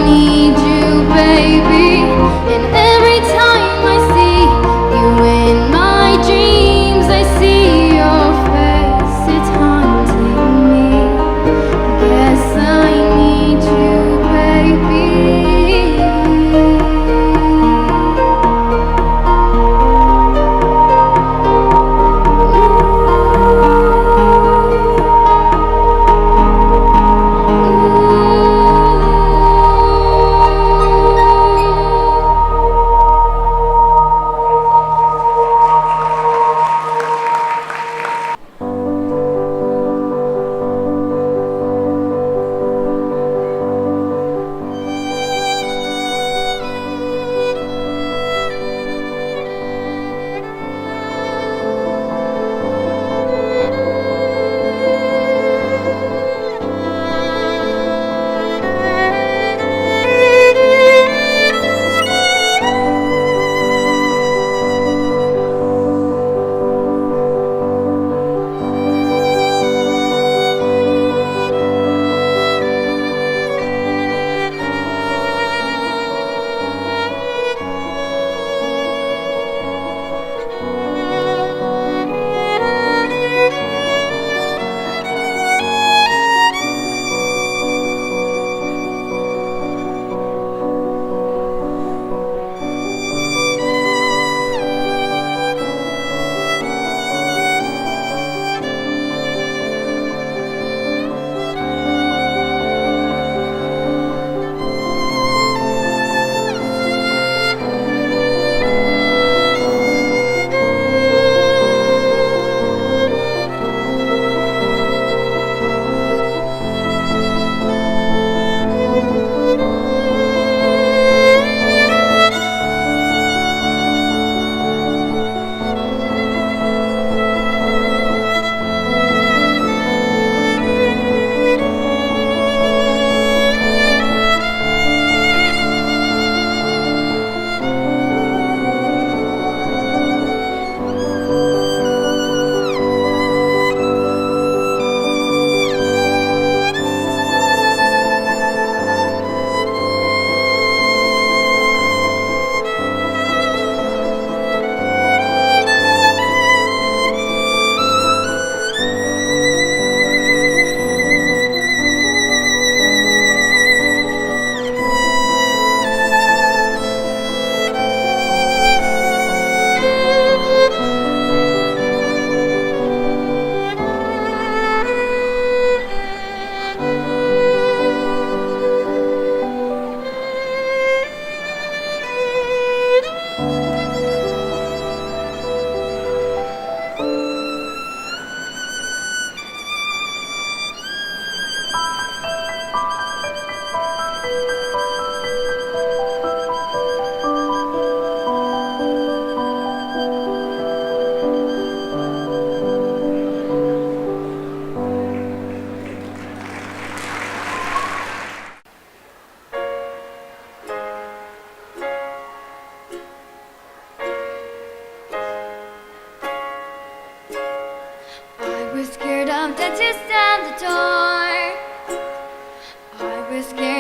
need you, baby. And every time I see you in my dreams, I see your face, it's haunting me. Guess I need you, baby.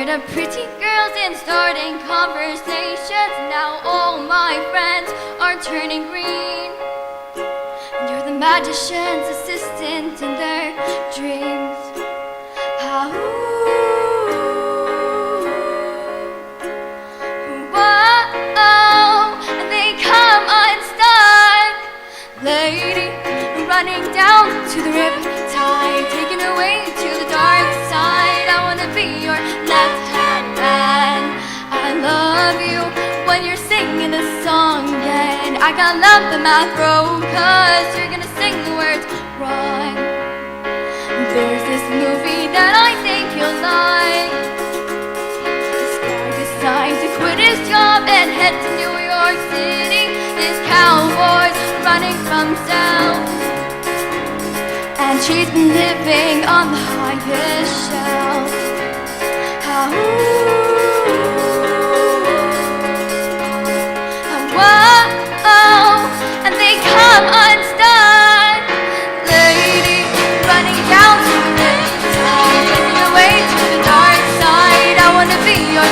of pretty girls and starting conversations. Now all my friends are turning green. And you're the magician's assistant in their dreams. How whoa, they come unstuck. Lady, running down to the river tide, taken away to the dark side. I wanna be your left hand man. I love you when you're singing this song, and I got lump in my throat 'cause you're gonna sing the words wrong. There's this movie that I think you'll like. This guy decides to quit his job and head to New York City. This cowboy's running from south, and she's been living on the highest shelf. Whoa, and they come unstuck. Lady, running down to the riptide, taking away to the dark side. I wanna be your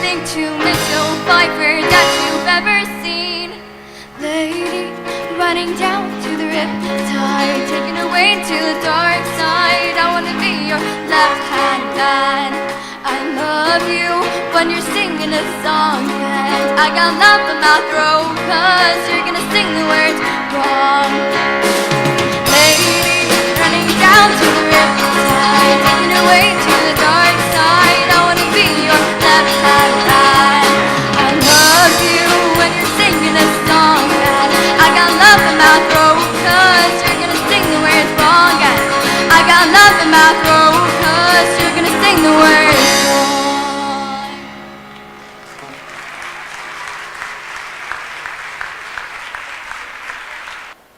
anything to miss no viper that you've ever seen. Lady, running down to the riptide, taken away to the dark side. I wanna be your left-hand man. I love you when you're singing a song, and I got love in my throat, 'cause you're gonna sing the words wrong. Lady, running down to the riptide, taken away to the dark side. I wanna be your left-hand man. I love you when you're singing a song, and I got love in my throat, 'cause you're gonna sing the words wrong. And I got love in my throat, 'cause you're gonna sing the words wrong.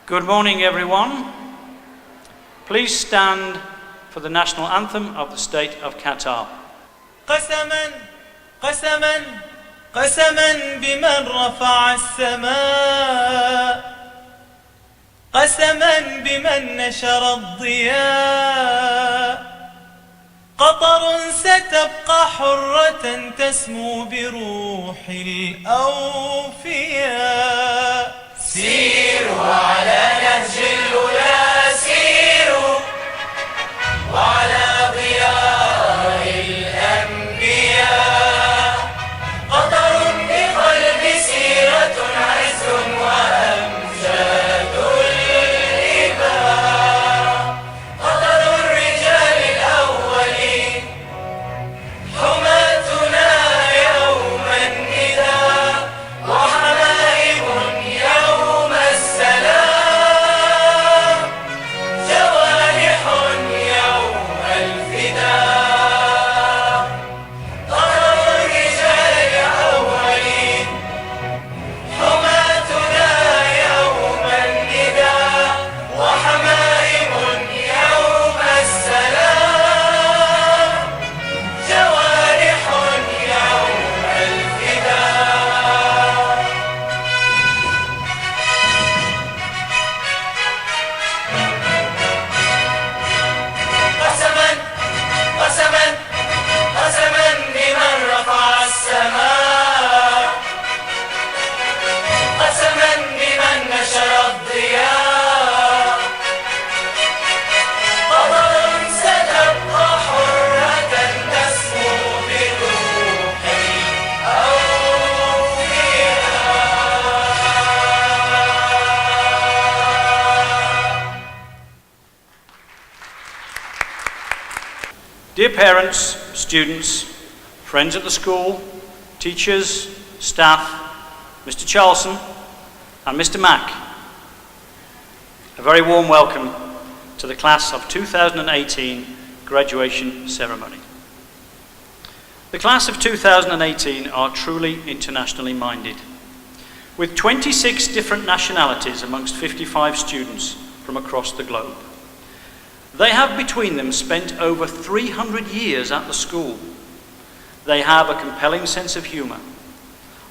Good morning, everyone. Please stand for the national anthem of the state of Qatar. قسما قسما قسما بمن رفع السماء، قسما بمن نشر الضياء، قطر ستبقى حرة تسمو بروح الأوفياء. سيروا على نهج الأولى، سيروا وعلى ضياء الأنبياء. قطر بقلب سيرة عز وأمجاد الإباء. قطر الرجال الأولين، حماتنا يوم النداء، وحمائم يوم السلام، جوارح يوم الفداء. قطر الرجال الأولين، حماتنا يوم النداء، وحمائم يوم السلام، جوارح يوم الفداء. قسما قسما قسما بمن رفع السماء، قسما بمن نشر الضياء. قطر ستبقى حرة تسمو بروح الأوفياء. Dear parents, students, friends at the school, teachers, staff, Mr. Charlson and Mr. Mack, a very warm welcome to the class of 2018 graduation ceremony. The class of 2018 are truly internationally minded, with 26 different nationalities amongst 55 students from across the globe. They have between them spent over 300 years at the school. They have a compelling sense of humour,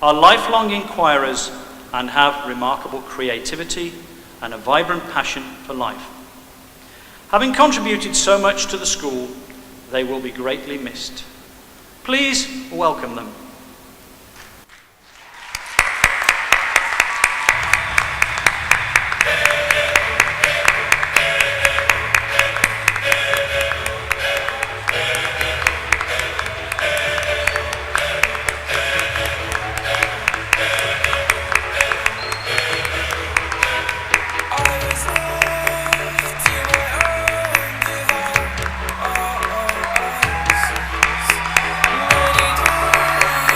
are lifelong inquirers, and have remarkable creativity and a vibrant passion for life. Having contributed so much to the school, they will be greatly missed. Please welcome them. Ready to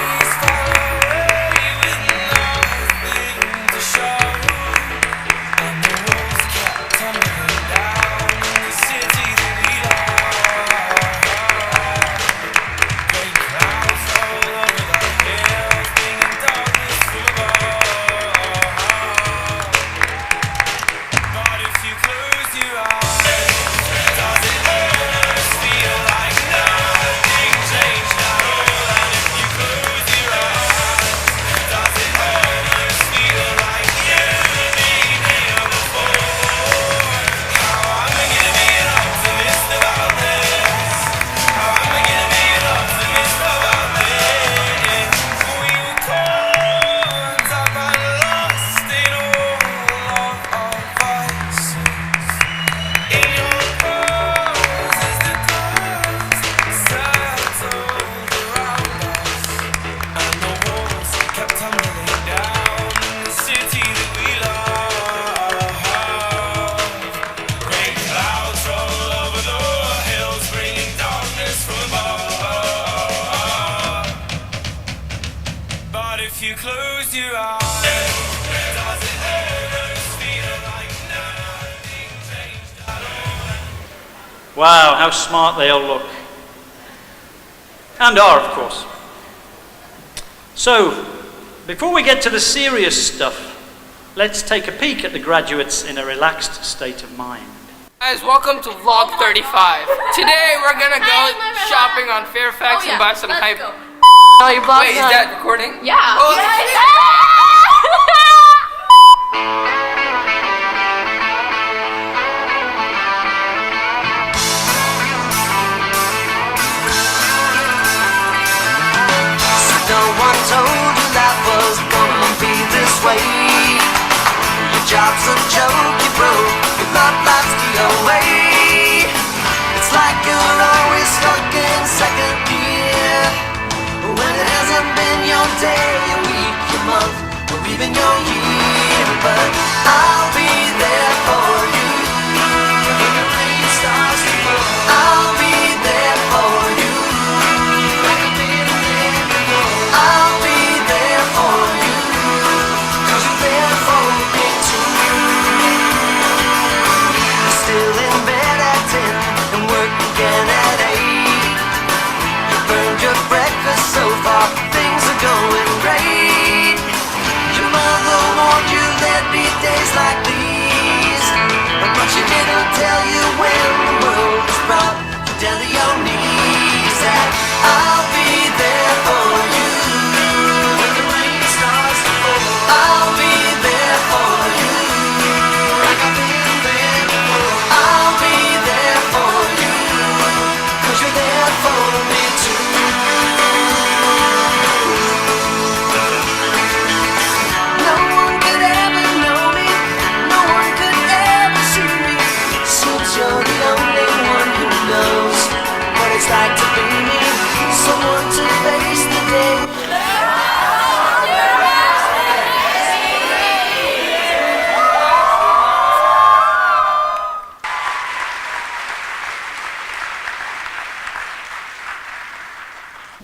if you close your eyes. Does it almost feel like nothing changed at all? Wow, how smart they all look. And are, of course. So, before we get to the serious stuff, let's take a peek at the graduates in a relaxed state of mind. Guys, welcome to vlog 35. Today we're gonna go shopping on Fairfax and buy some hype. Wait, Wait, is that recording? Yeah. Oh, No one told you that was gonna be this way. Your job's a joke, you broke, your love life's the away. It's like you're always stuck in second gear, when it hasn't been your day, your week, your month, or even your year. But I'll be there for you when the rain starts to fall. I'll be there for you like I've been there before. I'll be there for you 'cause you're there for me too. You're still in bed at 10 and work again at 8. You burned your breakfast so far, things are going great. Your mother warned you there'd be days like these, but she didn't tell you when the world was brought down to your knees. That I'll be there for you when the rain starts to fall. I'll be there for you like I've been there before. I'll be there for you 'cause you're there for me too. No one could ever know me, no one could ever see me, since you're the only one who knows what it's like to be me, someone to face the day.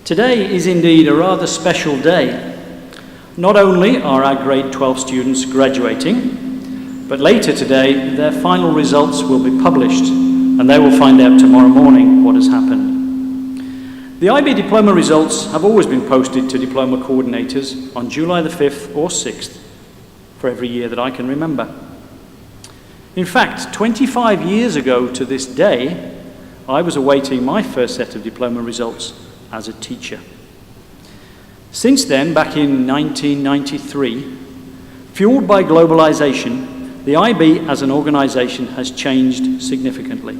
Today is indeed a rather special day. Not only are our grade 12 students graduating, but later today their final results will be published and they will find out tomorrow morning what has happened. The IB diploma results have always been posted to diploma coordinators on July the 5th or 6th for every year that I can remember. In fact, 25 years ago to this day, I was awaiting my first set of diploma results as a teacher. Since then, back in 1993, fueled by globalization, the IB as an organization has changed significantly.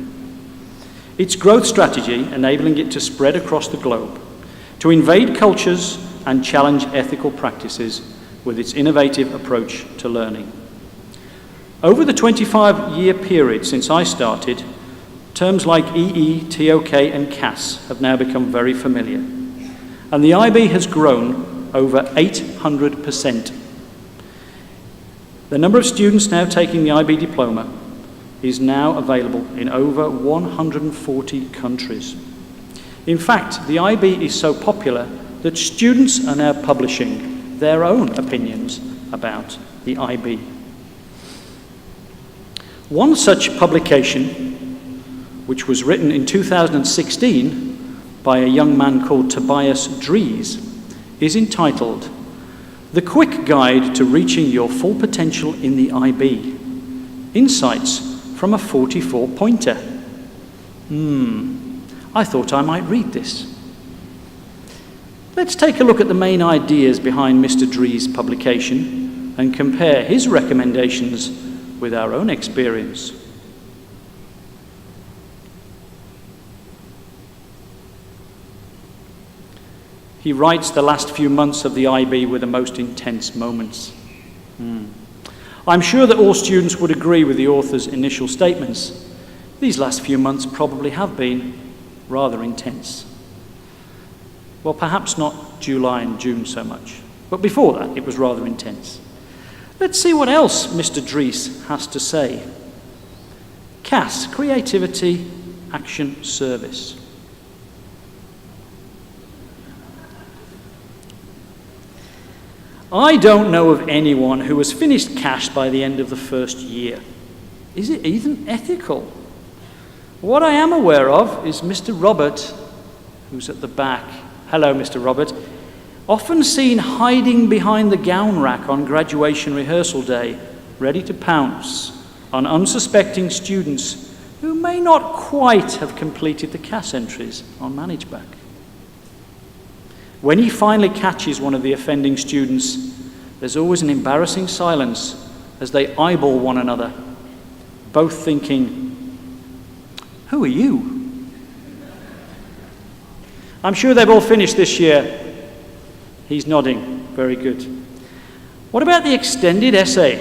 Its growth strategy, enabling it to spread across the globe, to invade cultures and challenge ethical practices with its innovative approach to learning. Over the 25-year period since I started, terms like EE, TOK and CAS have now become very familiar. And the IB has grown over 800%. The number of students now taking the IB diploma is now available in over 140 countries. In fact, the IB is so popular that students are now publishing their own opinions about the IB. One such publication, which was written in 2016 by a young man called Tobias Dries, is entitled The Quick Guide to Reaching Your Full Potential in the IB, Insights from a 44-pointer. I thought I might read this. Let's take a look at the main ideas behind Mr. Dries' publication and compare his recommendations with our own experience. He writes the last few months of the IB were the most intense moments. I'm sure that all students would agree with the author's initial statements. These last few months probably have been rather intense. Well, perhaps not July and June so much, but before that it was rather intense. Let's see what else Mr. Dries has to say. CAS, Creativity, Action, Service. I don't know of anyone who has finished cash by the end of the first year. Is it even ethical? What I am aware of is Mr. Robert, who's at the back. Hello, Mr. Robert. Often seen hiding behind the gown rack on graduation rehearsal day, ready to pounce on unsuspecting students who may not quite have completed the CAS entries on ManageBack. When he finally catches one of the offending students, there's always an embarrassing silence as they eyeball one another, both thinking, "Who are you?" I'm sure they've all finished this year. He's nodding. Very good. What about the extended essay?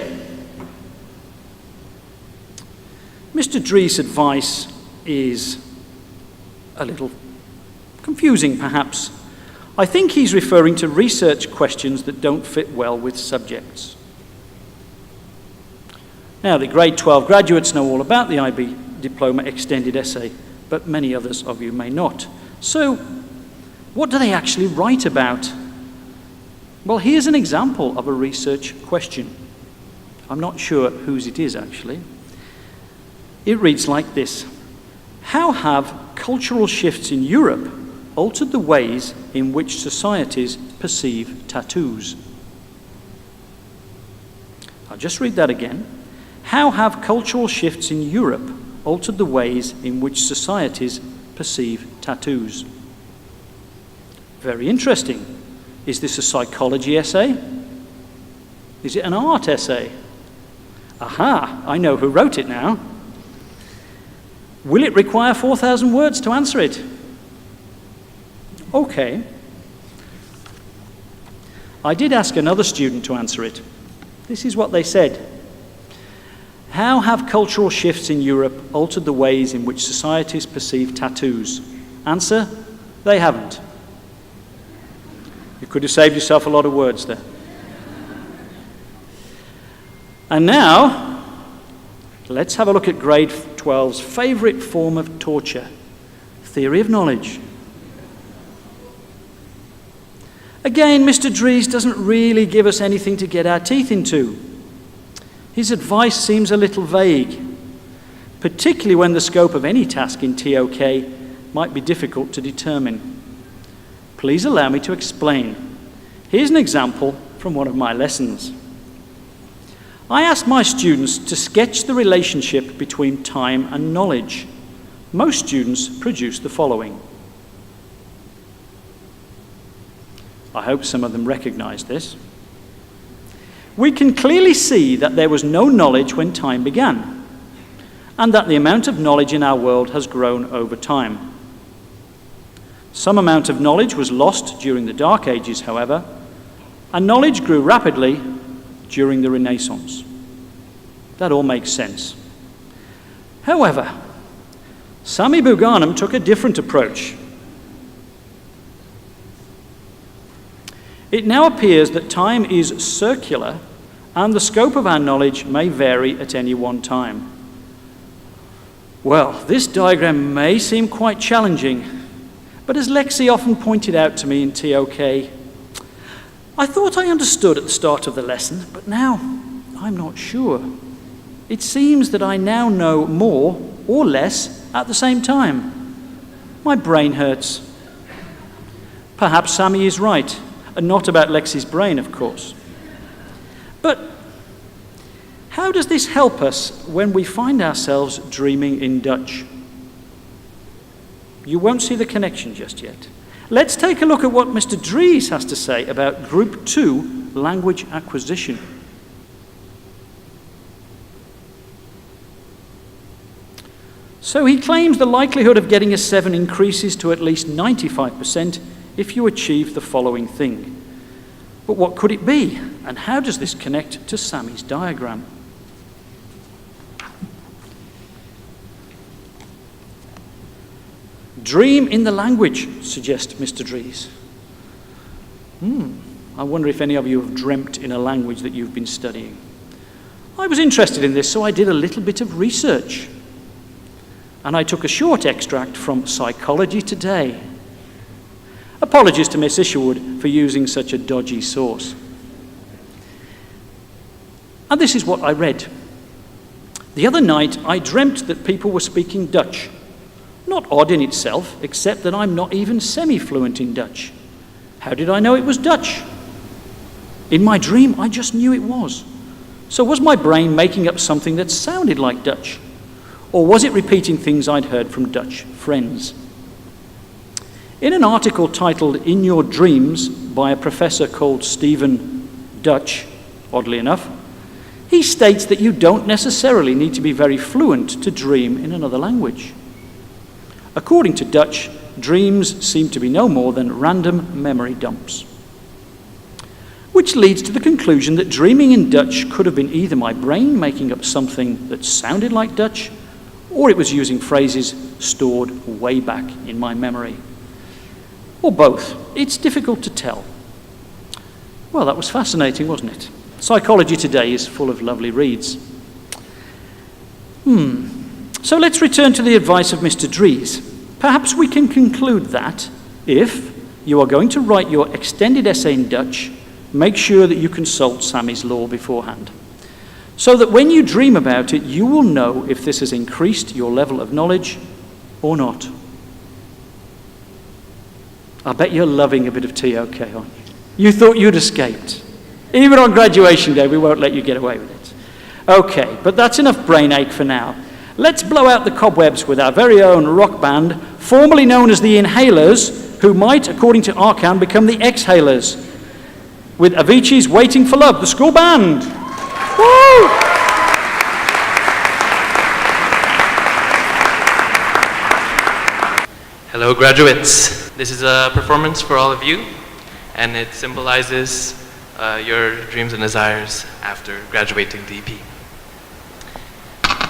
Mr. Drees' advice is a little confusing, perhaps. I think he's referring to research questions that don't fit well with subjects. Now, the grade 12 graduates know all about the IB Diploma Extended Essay, but many others of you may not. So, what do they actually write about? Well, here's an example of a research question. I'm not sure whose it is, actually. It reads like this: how have cultural shifts in Europe altered the ways in which societies perceive tattoos? I'll just read that again. How have cultural shifts in Europe altered the ways in which societies perceive tattoos? Very interesting. Is this a psychology essay? Is it an art essay? Aha, I know who wrote it now. Will it require 4,000 words to answer it? Okay. I did ask another student to answer it. This is what they said. How have cultural shifts in Europe altered the ways in which societies perceive tattoos? Answer, they haven't. You could have saved yourself a lot of words there. And now, let's have a look at grade 12's favourite form of torture, theory of knowledge. Again, Mr. Drees doesn't really give us anything to get our teeth into. His advice seems a little vague, particularly when the scope of any task in TOK might be difficult to determine. Please allow me to explain. Here's an example from one of my lessons. I asked my students to sketch the relationship between time and knowledge. Most students produced the following. I hope some of them recognize this. We can clearly see that there was no knowledge when time began, and that the amount of knowledge in our world has grown over time. Some amount of knowledge was lost during the Dark Ages, however, and knowledge grew rapidly during the Renaissance. That all makes sense. However, Sami Buganum took a different approach. It now appears that time is circular and the scope of our knowledge may vary at any one time. Well, this diagram may seem quite challenging, but as Lexi often pointed out to me in TOK, I thought I understood at the start of the lesson, but now I'm not sure. It seems that I now know more or less at the same time. My brain hurts. Perhaps Sami is right, and not about Lexi's brain, of course. But how does this help us when we find ourselves dreaming in Dutch? You won't see the connection just yet. Let's take a look at what Mr. Drees has to say about Group 2 language acquisition. So he claims the likelihood of getting a 7 increases to at least 95% if you achieve the following thing. But what could it be? And how does this connect to Sami's diagram? Dream in the language, suggests Mr. Drees. I wonder if any of you have dreamt in a language that you've been studying. I was interested in this, so I did a little bit of research. And I took a short extract from Psychology Today. Apologies to Miss Isherwood for using such a dodgy source. And this is what I read. The other night, I dreamt that people were speaking Dutch. Not odd in itself, except that I'm not even semi-fluent in Dutch. How did I know it was Dutch? In my dream, I just knew it was. So was my brain making up something that sounded like Dutch? Or was it repeating things I'd heard from Dutch friends? In an article titled In Your Dreams by a professor called Stephen Dutch, oddly enough, he states that you don't necessarily need to be very fluent to dream in another language. According to Dutch, dreams seem to be no more than random memory dumps. Which leads to the conclusion that dreaming in Dutch could have been either my brain making up something that sounded like Dutch, or it was using phrases stored way back in my memory. Or both. It's difficult to tell. Well, that was fascinating, wasn't it? Psychology today is full of lovely reads. So let's return to the advice of Mr. Dries. Perhaps we can conclude that if you are going to write your extended essay in Dutch, make sure that you consult Sammy's Law beforehand, so that when you dream about it, you will know if this has increased your level of knowledge or not. I bet you're loving a bit of TOK, aren't you? You thought you'd escaped. Even on graduation day, we won't let you get away with it. Okay, but that's enough brain ache for now. Let's blow out the cobwebs with our very own rock band, formerly known as the Inhalers, who might, according to Aqlan, become the Exhalers, with Avicii's Waiting for Love, the school band. Woo! Hello, graduates. This is a performance for all of you, and it symbolizes your dreams and desires after graduating the EP.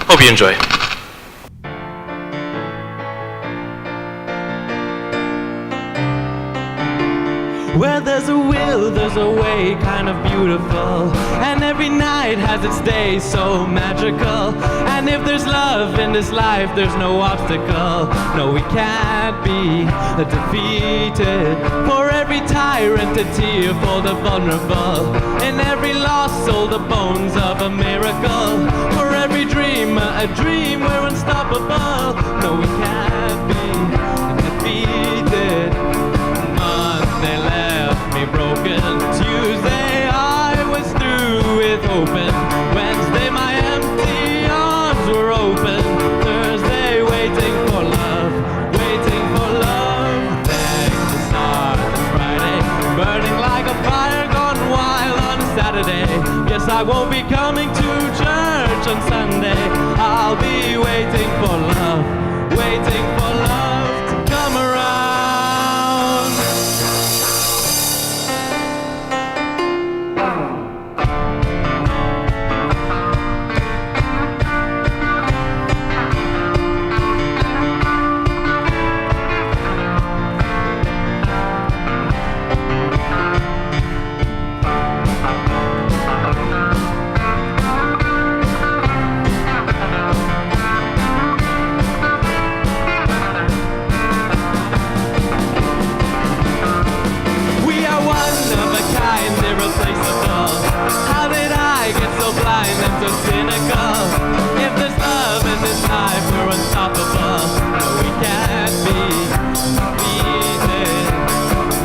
Hope you enjoy. Where there's a will, there's a way, kind of beautiful. And every night has its day, so magical. And if there's love in this life, there's no obstacle. No, we can't be defeated. For every tyrant, a tear for the vulnerable. In every lost soul, the bones of a miracle. For every dreamer, a dream, we're unstoppable. No, we can't be defeated. Monday left me broken. Tuesday I was through with hoping. Wednesday my empty arms were open. Thursday waiting for love, waiting for love. Then the stars on Friday, burning like a fire gone wild on a Saturday. Guess I won't be coming to church on Sunday. I'll be waiting for love, waiting for love to come around. So cynical. If there's love in this life, we're unstoppable. No, we can't be defeated.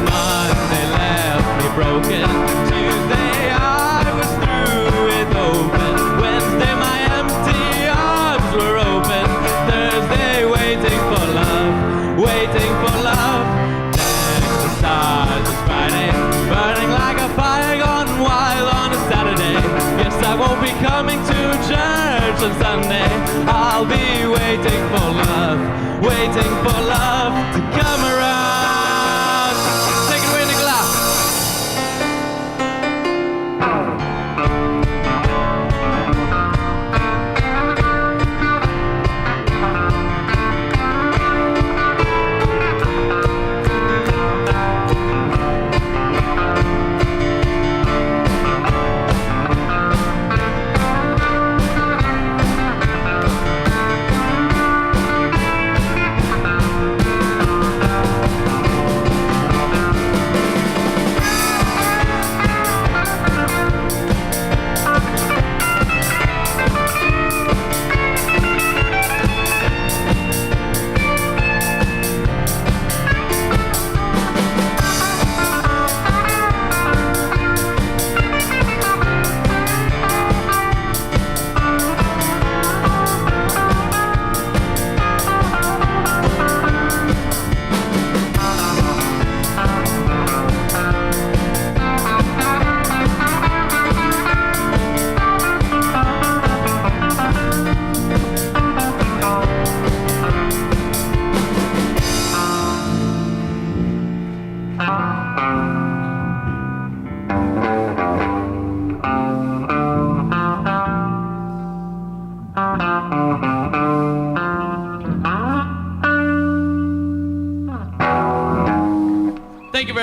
Monday left me broken. Tuesday I was through with open. Wednesday my empty arms were open. Thursday waiting for love, waiting for love. Next the stars is Friday, burning like a fire gone wild on a Saturday. Yes, I won't be coming to church on Sunday. I'll be waiting for love, waiting for love to come around. Take it away, Nicola.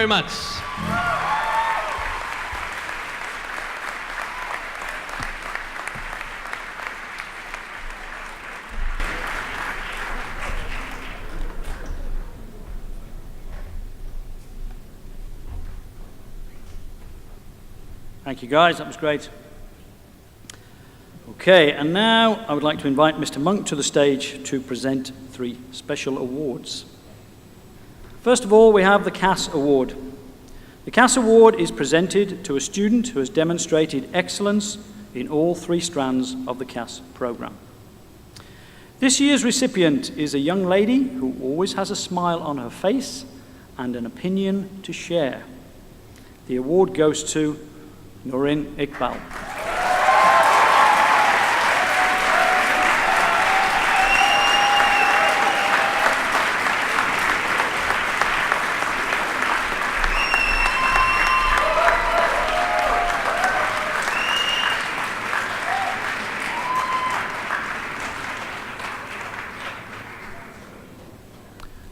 very much. Thank you, guys. That was great. Okay, and now I would like to invite Mr. Monk to the stage to present 3 special awards. First of all, we have the Cass Award. The Cass Award is presented to a student who has demonstrated excellence in all 3 strands of the Cass program. This year's recipient is a young lady who always has a smile on her face and an opinion to share. The award goes to Nourin Iqbal.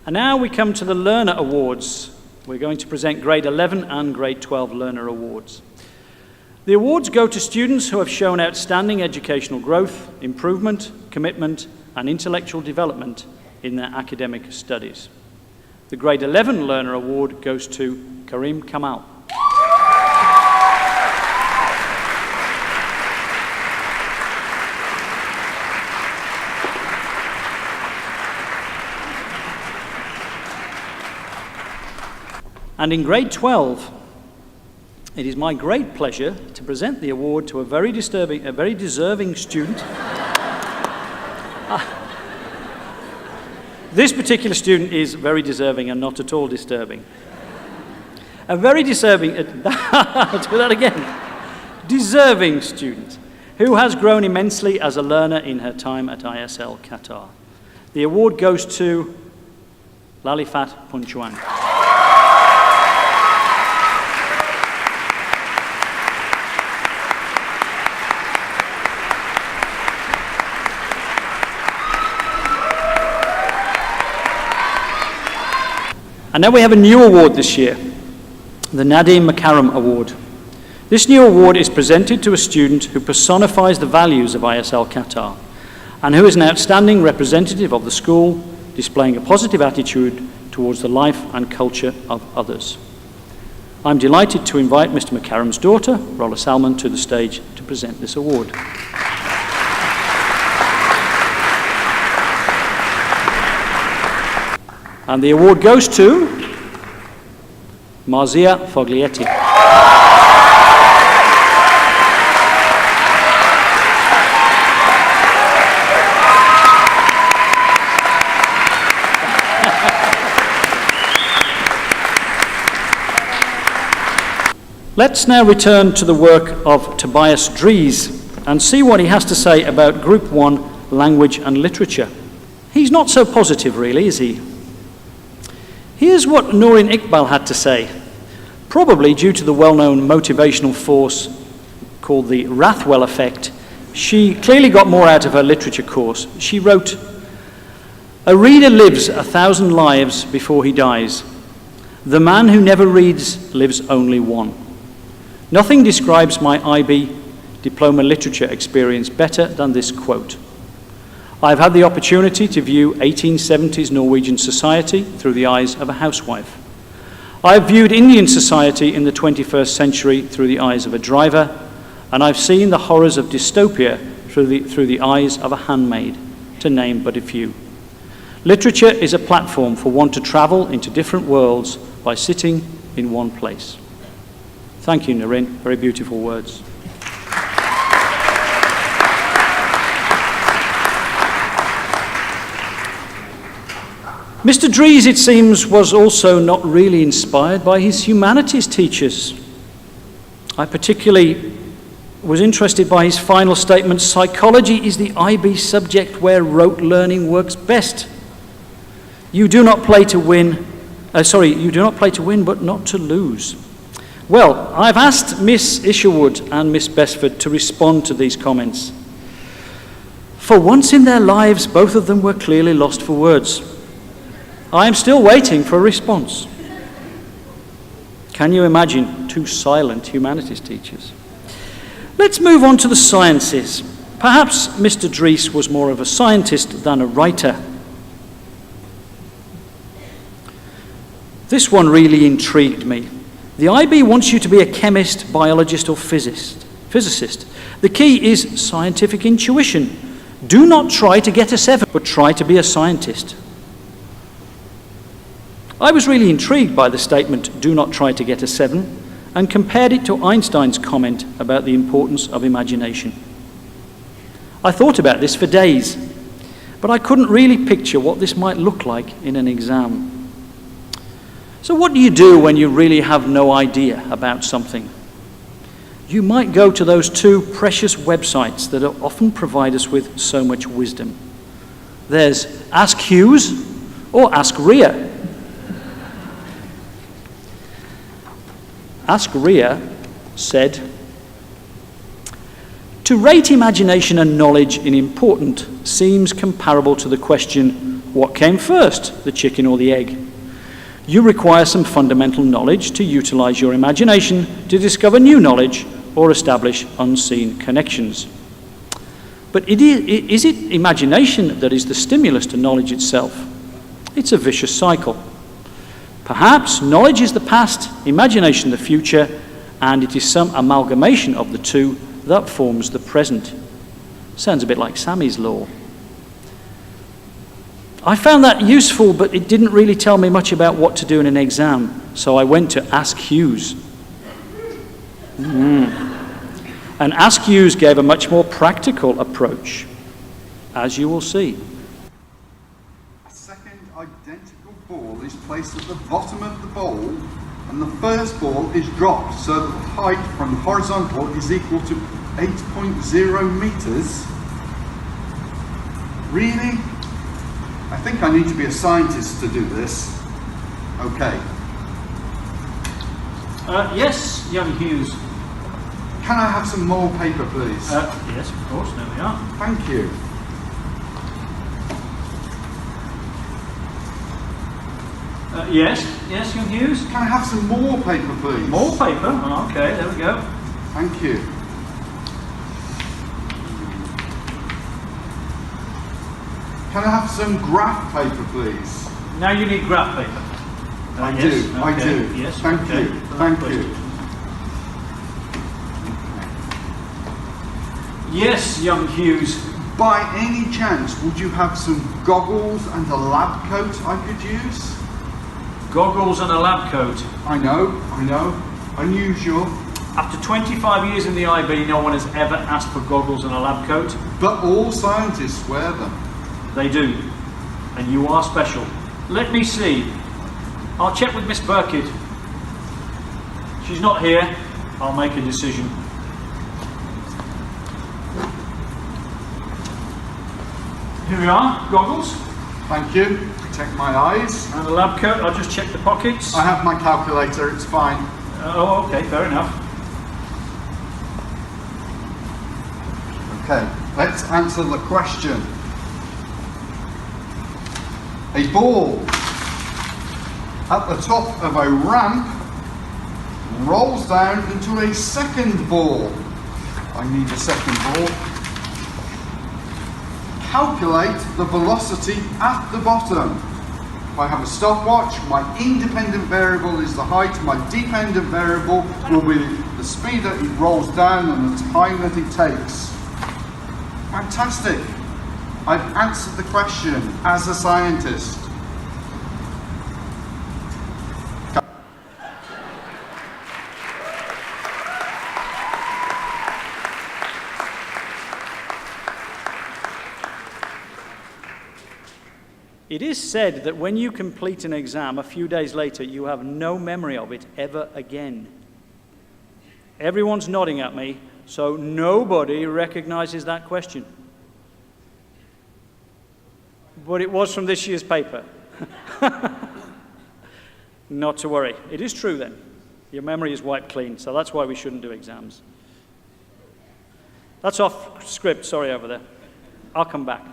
And now we come to the Learner Awards. We're going to present Grade 11 and Grade 12 Learner Awards. The awards go to students who have shown outstanding educational growth, improvement, commitment, and intellectual development in their academic studies. The Grade 11 Learner Award goes to Karim Kamal. And in Grade 12, it is my great pleasure to present the award to a very deserving student. This particular student is very deserving and not at all disturbing. A very deserving, I'll do that again, deserving student who has grown immensely as a learner in her time at ISL Qatar. The award goes to Lalifat Punchuan. And now we have a new award this year, the Nadim Makaram Award. This new award is presented to a student who personifies the values of ISL Qatar and who is an outstanding representative of the school, displaying a positive attitude towards the life and culture of others. I'm delighted to invite Mr. Makaram's daughter, Rolla Salman, to the stage to present this award. And the award goes to Marzia Foglietti. Let's now return to the work of Tobias Dries and see what he has to say about Group 1 Language and Literature. He's not so positive, really, is he? Here's what Nourin Iqbal had to say, probably due to the well-known motivational force called the Rathwell effect. She clearly got more out of her literature course. She wrote, "A reader lives 1,000 lives before he dies. The man who never reads lives only one. Nothing describes my IB diploma literature experience better than this quote. I've had the opportunity to view 1870s Norwegian society through the eyes of a housewife. I've viewed Indian society in the 21st century through the eyes of a driver, and I've seen the horrors of dystopia through the eyes of a handmaid, to name but a few. Literature is a platform for one to travel into different worlds by sitting in one place." Thank you, Nourin. Very beautiful words. Mr. Dries, it seems, was also not really inspired by his humanities teachers. I particularly was interested by his final statement, "Psychology is the IB subject where rote learning works best. You do not play to win, but not to lose." Well, I've asked Miss Isherwood and Miss Besford to respond to these comments. For once in their lives, both of them were clearly lost for words. I am still waiting for a response. Can you imagine two silent humanities teachers? Let's move on to the sciences. Perhaps Mr. Dries was more of a scientist than a writer. This one really intrigued me. The IB wants you to be a chemist, biologist, or physicist. The key is scientific intuition. Do not try to get a 7, but try to be a scientist. I was really intrigued by the statement, do not try to get a 7, and compared it to Einstein's comment about the importance of imagination. I thought about this for days, but I couldn't really picture what this might look like in an exam. So what do you do when you really have no idea about something? You might go to those two precious websites that often provide us with so much wisdom. There's Ask Hughes or Ask Ria. Ask Ria said, to rate imagination and knowledge in important seems comparable to the question, what came first, the chicken or the egg? You require some fundamental knowledge to utilize your imagination to discover new knowledge or establish unseen connections. But is it imagination that is the stimulus to knowledge itself? It's a vicious cycle. Perhaps knowledge is the past, imagination the future, and it is some amalgamation of the two that forms the present. Sounds a bit like Sammy's law. I found that useful, but it didn't really tell me much about what to do in an exam, so I went to Ask Hughes. And Ask Hughes gave a much more practical approach, as you will see. A second identical ball is placed at the bottom of the bowl, and the first ball is dropped so that the height from the horizontal is equal to 8.0 meters. Really? I think I need to be a scientist to do this. Okay. Yes, young Hughes. Can I have some more paper, please? Yes, of course, there we are. Thank you. Yes, young Hughes. Can I have some more paper, please? More paper? Oh, okay, there we go. Thank you. Can I have some graph paper, please? Now you need graph paper. I Yes, do, I okay, do. Yes, Thank okay. you, thank you. Yes, young Hughes. By any chance, would you have some goggles and a lab coat I could use? Goggles and a lab coat. I know, unusual. After 25 years in the IB, no one has ever asked for goggles and a lab coat. But all scientists wear them. They do. And you are special. Let me see. I'll check with Miss Burkett. She's not here. I'll make a decision. Here we are, goggles. Thank you. Protect my eyes. And a lab coat. I'll just check the pockets. I have my calculator, it's fine. Oh, okay, fair enough. Okay, let's answer the question. A ball at the top of a ramp rolls down into a second ball. I need a second ball. Calculate the velocity at the bottom. If I have a stopwatch, my independent variable is the height, my dependent variable will be the speed that it rolls down and the time that it takes. Fantastic. I've answered the question as a scientist. It is said that when you complete an exam a few days later, you have no memory of it ever again. Everyone's nodding at me, so nobody recognizes that question. But it was from this year's paper. Not to worry. It is true then. Your memory is wiped clean, so that's why we shouldn't do exams. That's off script, sorry over there. I'll come back.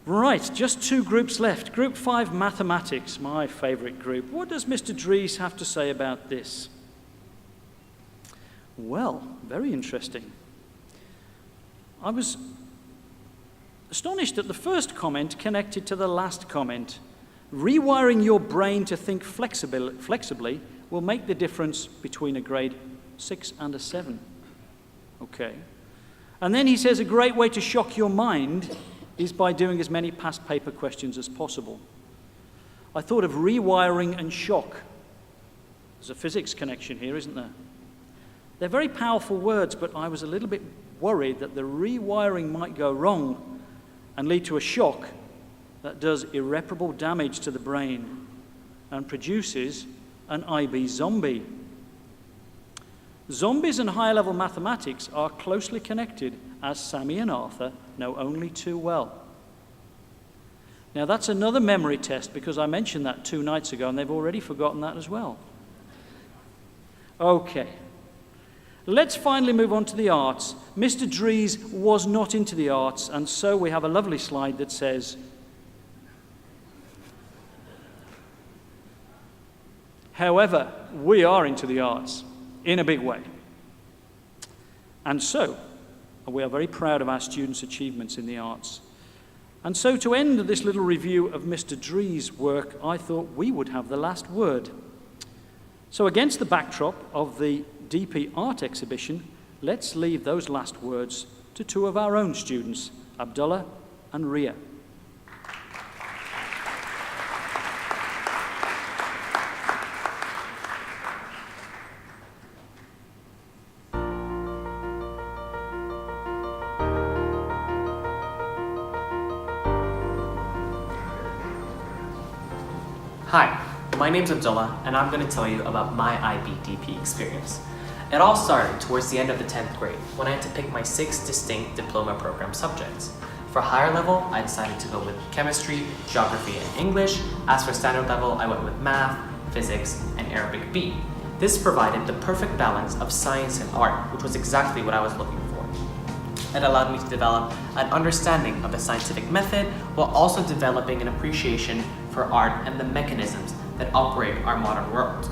Right, just 2 groups left. Group 5, mathematics, my favourite group. What does Mr. Dries have to say about this? Well, very interesting. I was astonished at the first comment connected to the last comment. Rewiring your brain to think flexibly will make the difference between a grade 6 and a 7. Okay. And then he says a great way to shock your mind is by doing as many past paper questions as possible. I thought of rewiring and shock. There's a physics connection here, isn't there? They're very powerful words, but I was a little bit worried that the rewiring might go wrong and lead to a shock that does irreparable damage to the brain and produces an IB zombie. Zombies and higher-level mathematics are closely connected, as Sammy and Arthur know only too well. Now that's another memory test, because I mentioned that 2 nights ago and they've already forgotten that as well. Okay, let's finally move on to the arts. Mr. Dries was not into the arts, and so we have a lovely slide that says, however, we are into the arts in a big way. And so, we are very proud of our students' achievements in the arts. And so to end this little review of Mr. Dries' work, I thought we would have the last word. So against the backdrop of the DP art exhibition, let's leave those last words to 2 of our own students, Abdullah and Ria. Hi, my name's Abdullah, and I'm going to tell you about my IBDP experience. It all started towards the end of the 10th grade, when I had to pick my 6 distinct diploma program subjects. For higher level, I decided to go with chemistry, geography, and English. As for standard level, I went with math, physics, and Arabic B. This provided the perfect balance of science and art, which was exactly what I was looking for. It allowed me to develop an understanding of the scientific method, while also developing an appreciation for art and the mechanisms that operate our modern world.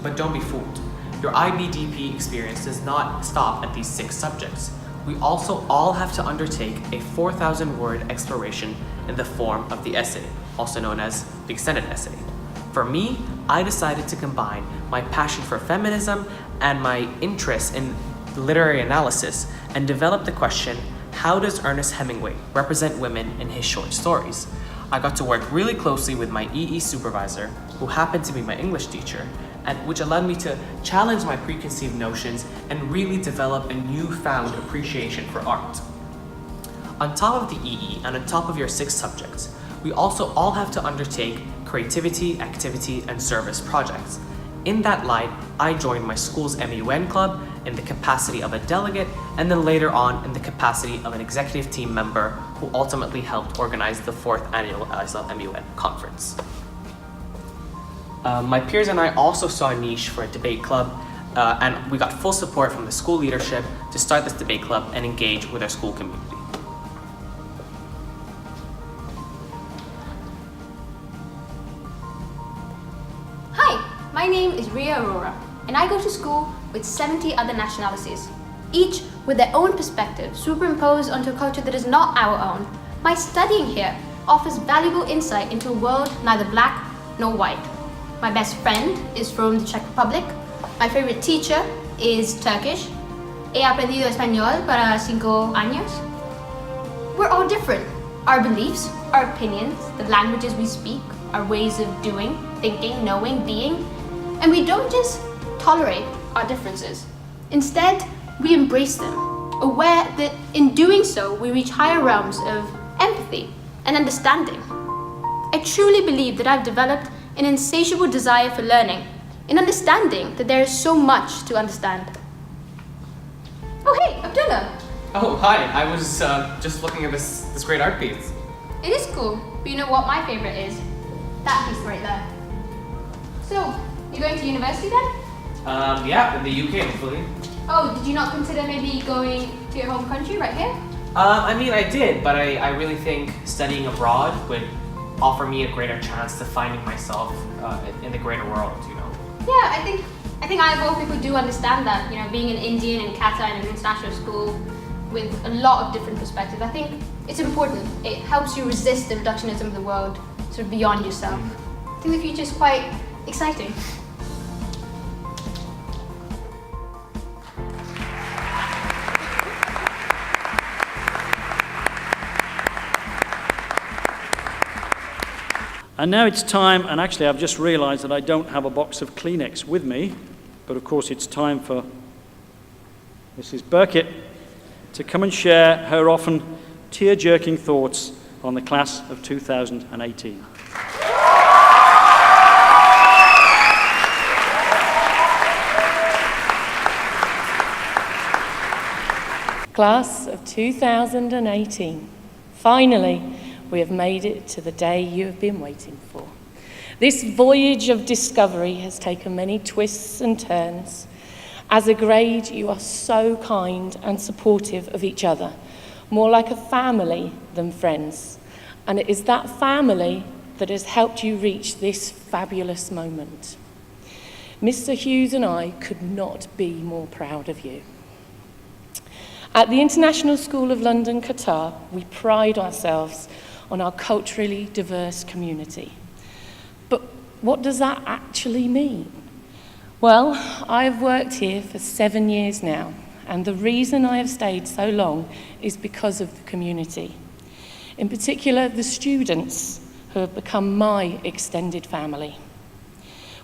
But don't be fooled. Your IBDP experience does not stop at these 6 subjects. We also all have to undertake a 4,000-word exploration in the form of the essay, also known as the extended essay. For me, I decided to combine my passion for feminism and my interest in literary analysis and develop the question, how does Ernest Hemingway represent women in his short stories? I got to work really closely with my EE supervisor, who happened to be my English teacher, and which allowed me to challenge my preconceived notions and really develop a newfound appreciation for art. On top of the EE and on top of your 6 subjects, we also all have to undertake creativity, activity, and service projects. In that light, I joined my school's MUN club in the capacity of a delegate, and then later on in the capacity of an executive team member who ultimately helped organize the 4th annual MUN conference. My peers and I also saw a niche for a debate club, and we got full support from the school leadership to start this debate club and engage with our school community. Hi, my name is Ria Aurora, and I go to school with 70 other nationalities, each with their own perspective superimposed onto a culture that is not our own. My studying here offers valuable insight into a world neither black nor white. My best friend is from the Czech Republic. My favorite teacher is Turkish. He aprendido español para 5 años. We're all different. Our beliefs, our opinions, the languages we speak, our ways of doing, thinking, knowing, being. And we don't just tolerate our differences. Instead, we embrace them, aware that in doing so, we reach higher realms of empathy and understanding. I truly believe that I've developed an insatiable desire for learning, in understanding that there is so much to understand. Oh hey, Abdullah! Oh, hi, I was just looking at this great art piece. It is cool, but you know what my favorite is? That piece right there. So, you going to university then? Yeah, in the UK, hopefully. Oh, did you not consider maybe going to your home country right here? I mean, I did, but I really think studying abroad would offer me a greater chance to finding myself in the greater world, you know? Yeah, I think IFO people do understand that, you know, being an Indian in Qatar in an international school with a lot of different perspectives. I think it's important. It helps you resist the reductionism of the world, sort of beyond yourself. I think the future is quite exciting. And now it's time, and actually I've just realised that I don't have a box of Kleenex with me, but of course it's time for Mrs. Burkett to come and share her often tear-jerking thoughts on the class of 2018. Class of 2018. Finally, we have made it to the day you have been waiting for. This voyage of discovery has taken many twists and turns. As a grade, you are so kind and supportive of each other, more like a family than friends. And it is that family that has helped you reach this fabulous moment. Mr. Hughes and I could not be more proud of you. At the International School of London, Qatar, we pride ourselves on our culturally diverse community. But what does that actually mean? Well, I've worked here for 7 years now, and the reason I have stayed so long is because of the community. In particular, the students who have become my extended family.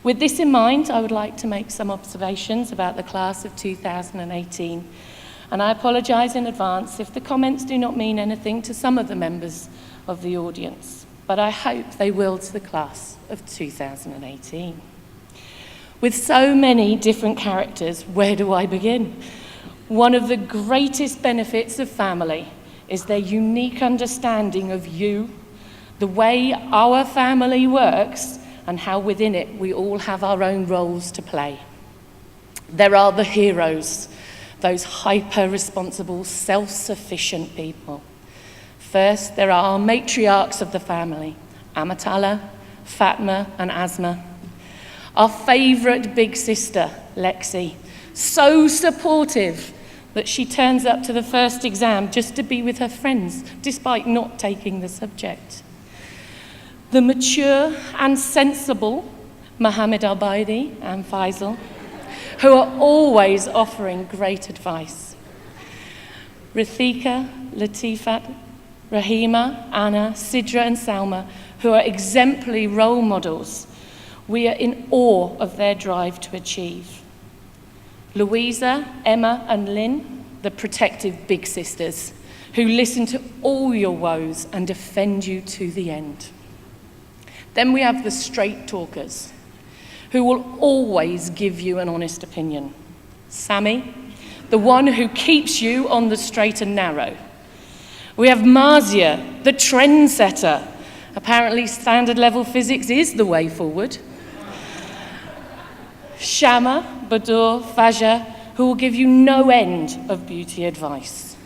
With this in mind, I would like to make some observations about the class of 2018, and I apologise in advance if the comments do not mean anything to some of the members of the audience, but I hope they will to the class of 2018. With so many different characters, where do I begin? One of the greatest benefits of family is their unique understanding of you, the way our family works, and how within it we all have our own roles to play. There are the heroes, those hyper-responsible, self-sufficient people. First, there are our matriarchs of the family, Amatallah, Fatma, and Asma. Our favourite big sister, Lexi, so supportive that she turns up to the first exam just to be with her friends, despite not taking the subject. The mature and sensible Mohammed Al-Baidi and Faisal, who are always offering great advice. Rithika, Latifat, Rahima, Anna, Sidra and Salma, who are exemplary role models. We are in awe of their drive to achieve. Louisa, Emma and Lynn, the protective big sisters, who listen to all your woes and defend you to the end. Then we have the straight talkers, who will always give you an honest opinion. Sammy, the one who keeps you on the straight and narrow. We have Marzia, the trendsetter. Apparently standard level physics is the way forward. Shama, Badur, Fajr, who will give you no end of beauty advice.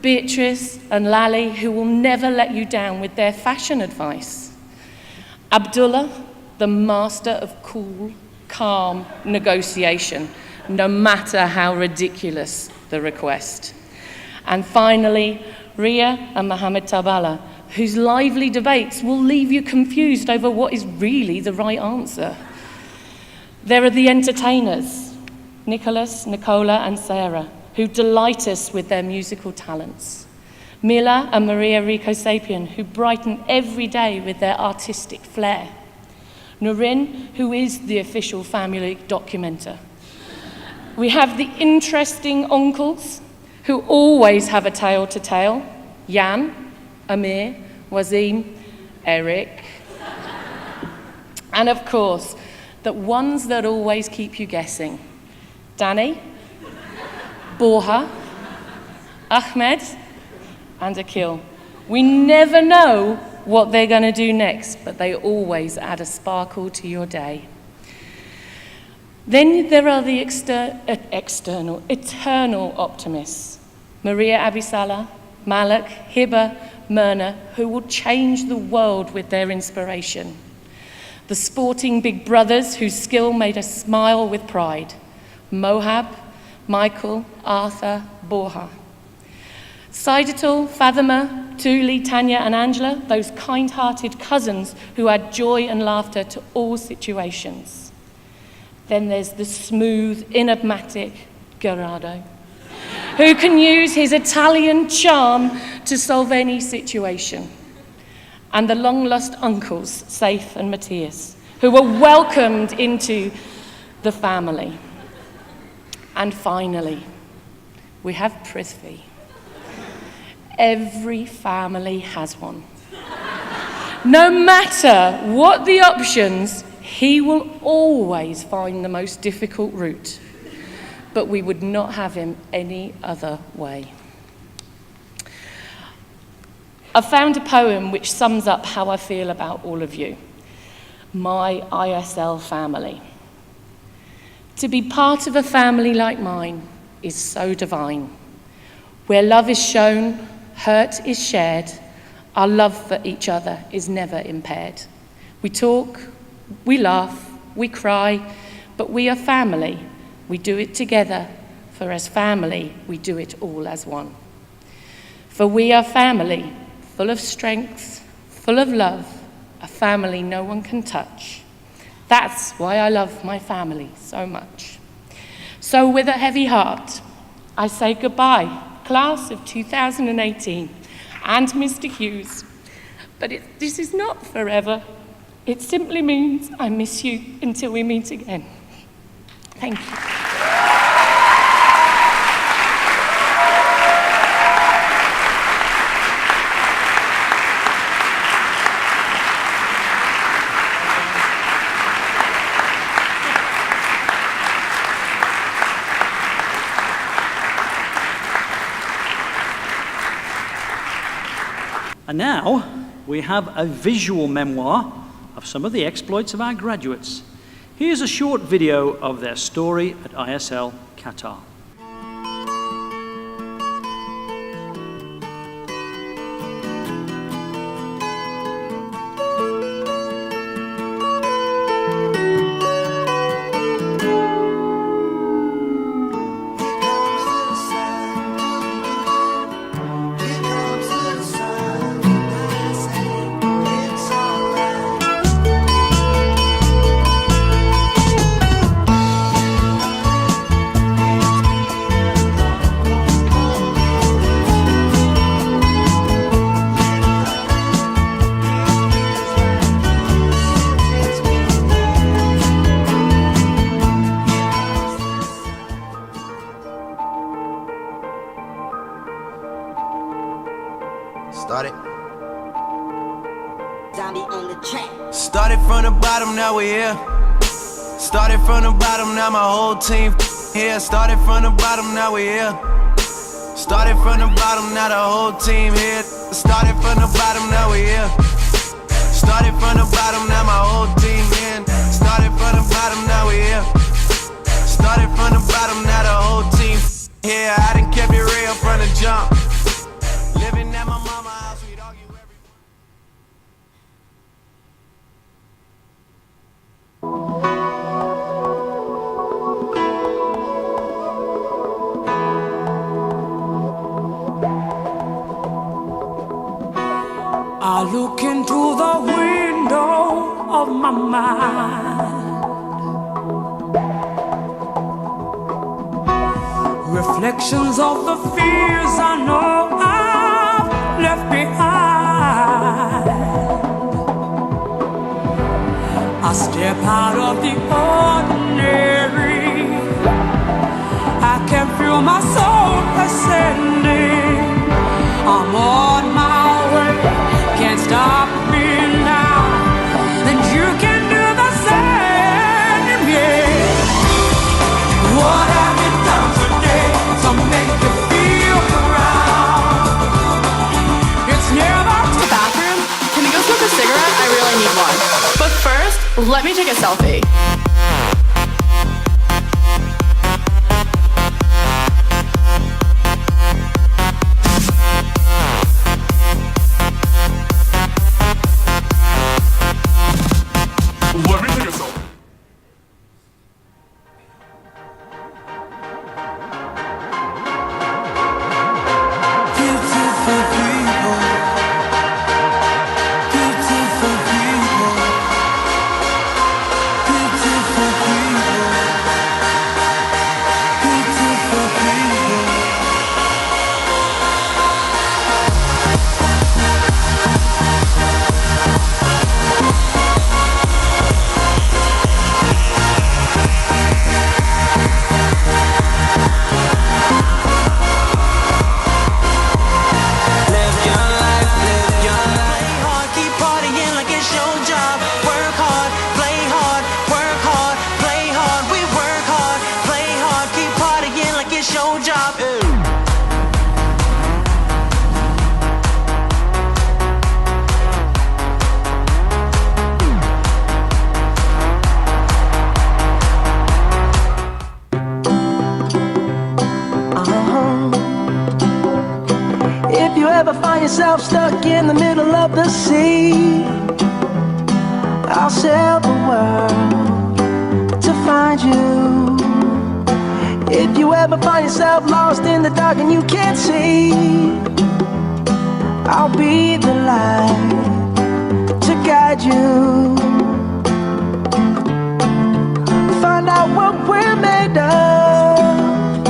Beatrice and Lali, who will never let you down with their fashion advice. Abdullah, the master of cool, calm negotiation, no matter how ridiculous the request. And finally, Ria and Mohammed Tabala, whose lively debates will leave you confused over what is really the right answer. There are the entertainers, Nicholas, Nicola and Sarah, who delight us with their musical talents. Mila and Maria Rico Sapien, who brighten every day with their artistic flair. Noreen, who is the official family documenter. We have the interesting uncles, who always have a tale to tell. Jan, Amir, Wazim, Eric. And of course, the ones that always keep you guessing. Danny, Borja, Ahmed, and Akil. We never know what they're going to do next, but they always add a sparkle to your day. Then there are the eternal optimists. Maria Abisala, Malak, Hiba, Myrna, who will change the world with their inspiration. The sporting big brothers whose skill made us smile with pride. Mohab, Michael, Arthur, Borja. Saidatul, Fatima, Tuli, Tanya and Angela, those kind-hearted cousins who add joy and laughter to all situations. Then there's the smooth, enigmatic Gerardo, who can use his Italian charm to solve any situation. And the long-lost uncles, Saif and Matthias, who were welcomed into the family. And finally, we have Prithvi. Every family has one. No matter what the options, he will always find the most difficult route. But we would not have him any other way. I found a poem which sums up how I feel about all of you. My ISL family. To be part of a family like mine is so divine. Where love is shown, hurt is shared, our love for each other is never impaired. We talk, we laugh, we cry, but we are family. We do it together, for as family, we do it all as one. For we are family, full of strength, full of love, a family no one can touch. That's why I love my family so much. So with a heavy heart, I say goodbye, class of 2018, and Mr. Hughes. But this is not forever. It simply means I miss you until we meet again. Thank you. And now we have a visual memoir of some of the exploits of our graduates. Here's a short video of their story at ISL Qatar. Started from the bottom, now we're here. Started from the bottom, now my whole team here. Started from the bottom, now we're here. Started from the bottom, now the whole team here. Started from the bottom, now we're here. Started from the bottom, now my whole team in. Started from the bottom, now we're here. Started from the bottom, now the whole team here. I done kept it real from the jump. Living at my mama's house, we'd argue every. I look into the window of my mind. Reflections of the fears I know I've left behind. I step out of the ordinary. I can feel my soul ascending. I'm on my way. Can't stop me now, and you can do the same, yeah. What have you done today to make you feel proud? It's never the bathroom. Can we go smoke a cigarette? I really need one. But first, let me take a selfie. yourself stuck in the middle of the sea, I'll sail the world to find you. If you ever find yourself lost in the dark and you can't see, I'll be the light to guide you. Find out what we're made of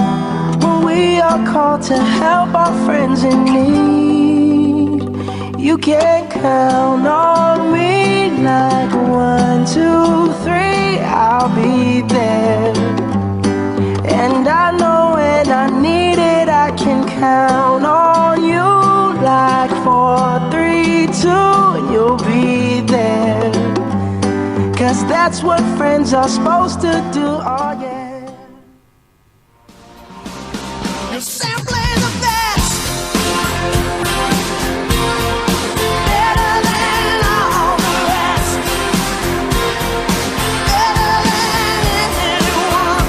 when we are called to help our friends in need. You can count on me like 1, 2, 3, I'll be there. And I know when I need it, I can count on you like 4, 3, 2, and you'll be there. 'Cause that's what friends are supposed to do, oh yeah. You're simply the best, better than all the rest, better than anyone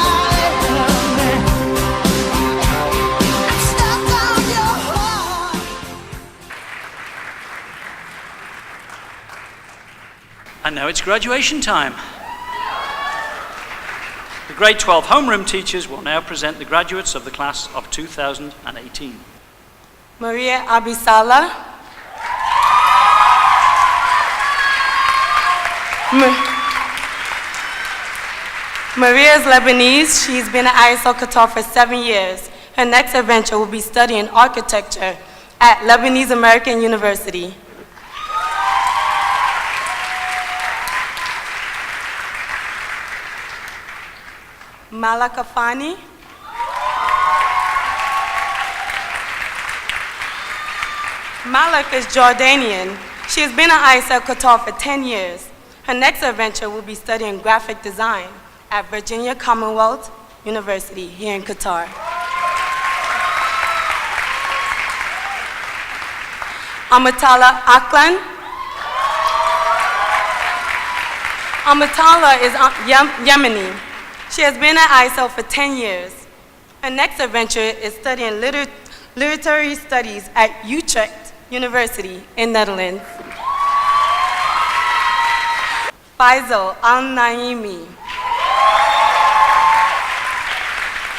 I've ever met. I'm stuck on your heart. And now it's graduation time. The grade 12 homeroom teachers will now present the graduates of the class of 2018. Maria Abisala. Maria is Lebanese. She's been at ISL Qatar for 7 years. Her next adventure will be studying architecture at Lebanese American University. Malaka Fani. Malak is Jordanian. She has been at ISL Qatar for 10 years. Her next adventure will be studying graphic design at Virginia Commonwealth University here in Qatar. Amatallah Aqlan. Amatallah is Yemeni. She has been at ISL for 10 years. Her next adventure is studying literary studies at Utrecht University in Netherlands. Faisal Al-Naimi.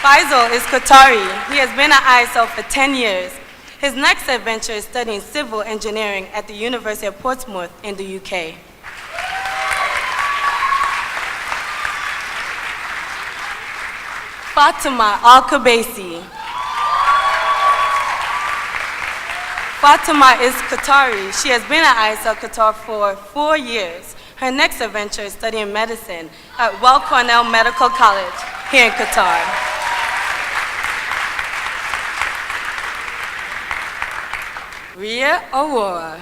Faisal is Qatari. He has been at ISL for 10 years. His next adventure is studying civil engineering at the University of Portsmouth in the UK. Fatima Al-Kabaisi. Fatima is Qatari. She has been at ISL Qatar for 4 years. Her next adventure is studying medicine at Weill Cornell Medical College here in Qatar. Ria Aurora.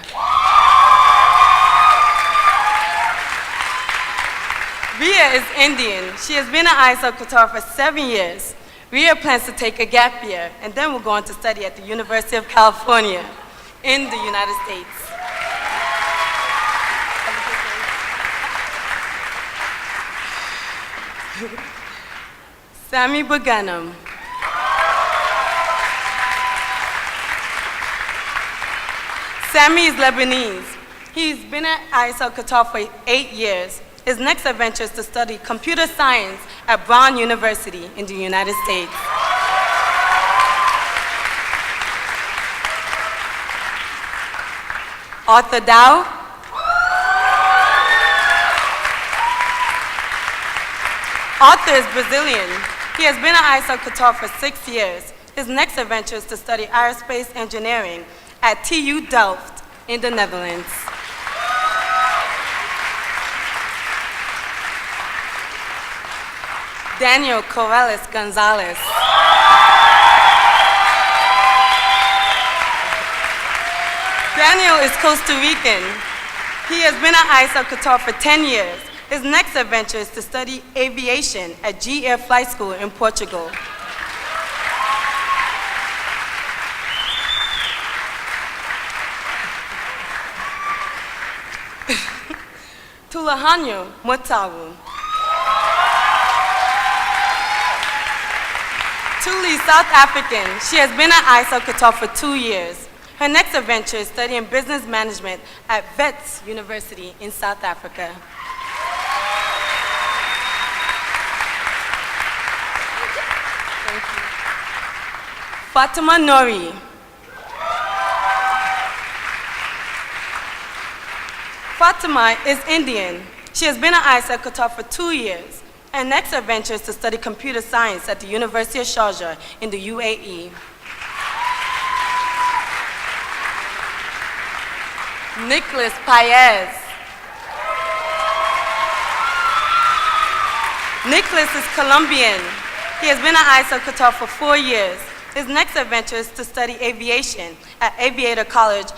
Ria is Indian. She has been at ISL Qatar for 7 years. Ria plans to take a gap year and then will go on to study at the University of California in the United States. Sami Buganam. Sami is Lebanese. He's been at ISL Qatar for 8 years. His next adventure is to study computer science at Brown University in the United States. Arthur Dow. Arthur is Brazilian. He has been at ISL Qatar for 6 years. His next adventure is to study aerospace engineering at TU Delft in the Netherlands. Daniel Corrales Gonzalez. Daniel is Costa Rican. He has been at ISL Qatar for 10 years. His next adventure is to study aviation at G Air Flight School in Portugal. Tulahanyo Motawu. Tuli, South African. She has been at ISO Qatar for 2 years. Her next adventure is studying business management at Wits University in South Africa. Thank you. Fatima Nori. Fatima is Indian. She has been at ISO Qatar for 2 years. Her next adventure is to study computer science at the University of Sharjah in the UAE. Nicholas Paez. Nicholas is Colombian. He has been at ISO Qatar for 4 years. His next adventure is to study aviation at Aviator College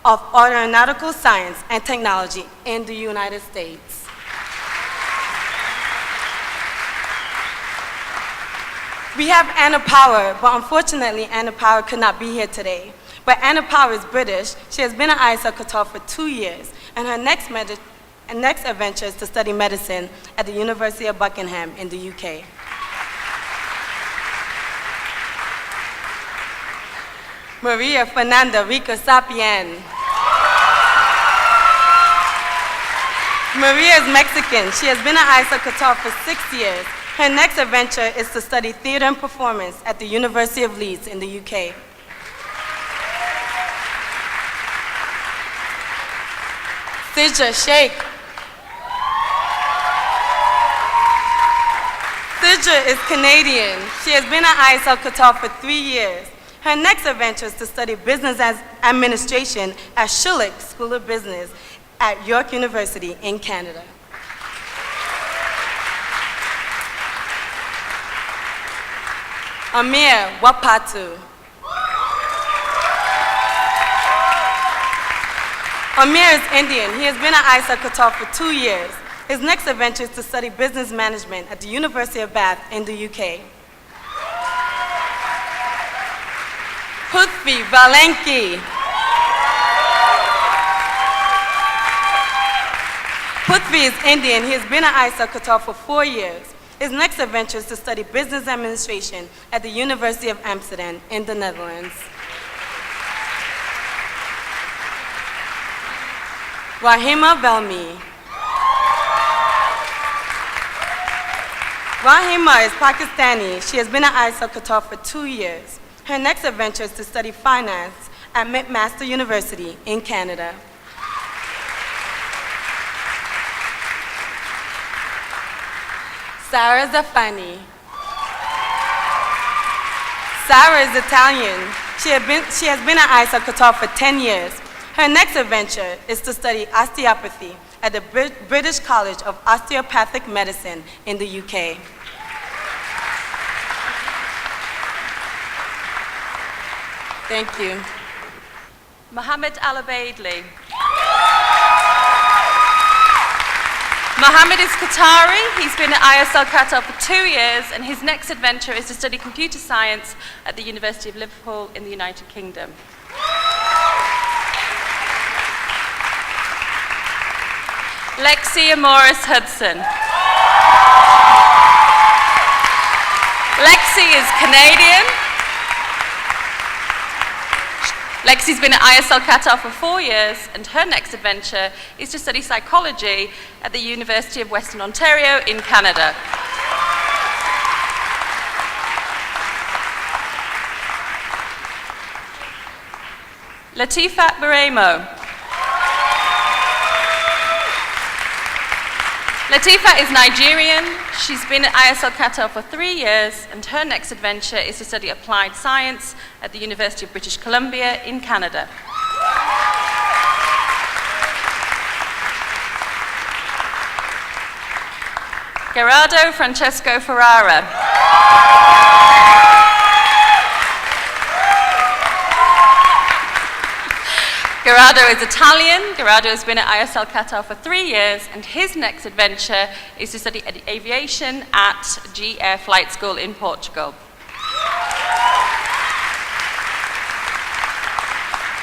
of Aeronautical Science and Technology in the United States. We have Anna Power, but unfortunately Anna Power could not be here today. But Anna Power is British. She has been at ISO Qatar for 2 years, and her next adventure is to study medicine at the University of Buckingham in the UK. Maria Fernanda Rica Sapien. Maria is Mexican. She has been at ISO Qatar for 6 years. Her next adventure is to study theater and performance at the University of Leeds in the UK. Sidra Sheikh. Sidra is Canadian. She has been at ISO Qatar for 3 years. Her next adventure is to study business administration at Schulich School of Business at York University in Canada. Amir Wapatu. Amir is Indian. He has been at ISO Qatar for 2 years. His next adventure is to study business management at the University of Bath in the UK. Putvi Valenki. Putvi is Indian. He has been at ISO Qatar for 4 years. His next adventure is to study business administration at the University of Amsterdam in the Netherlands. Rahima Velmi. Rahima is Pakistani. She has been at ISO Qatar for 2 years. Her next adventure is to study finance at McMaster University in Canada. Sarah Zafani. Sarah is Italian. She has been at ISO Qatar for 10 years. Her next adventure is to study osteopathy at the British College of Osteopathic Medicine in the UK. Thank you. Mohammed Al-Abaidli. Mohammed is Qatari. He's been at ISL Qatar for 2 years, and his next adventure is to study computer science at the University of Liverpool in the United Kingdom. Lexi Amores-Hudson. Lexi is Canadian. Lexi's been at ISL Qatar for 4 years, and her next adventure is to study psychology at the University of Western Ontario in Canada. Latifat Baremo. Latifa is Nigerian. She's been at ISL Qatar for 3 years, and her next adventure is to study applied science at the University of British Columbia in Canada. Gerardo Francesco Ferrara. Gerardo is Italian. Gerardo has been at ISL Qatar for 3 years, and his next adventure is to study aviation at G Air Flight School in Portugal.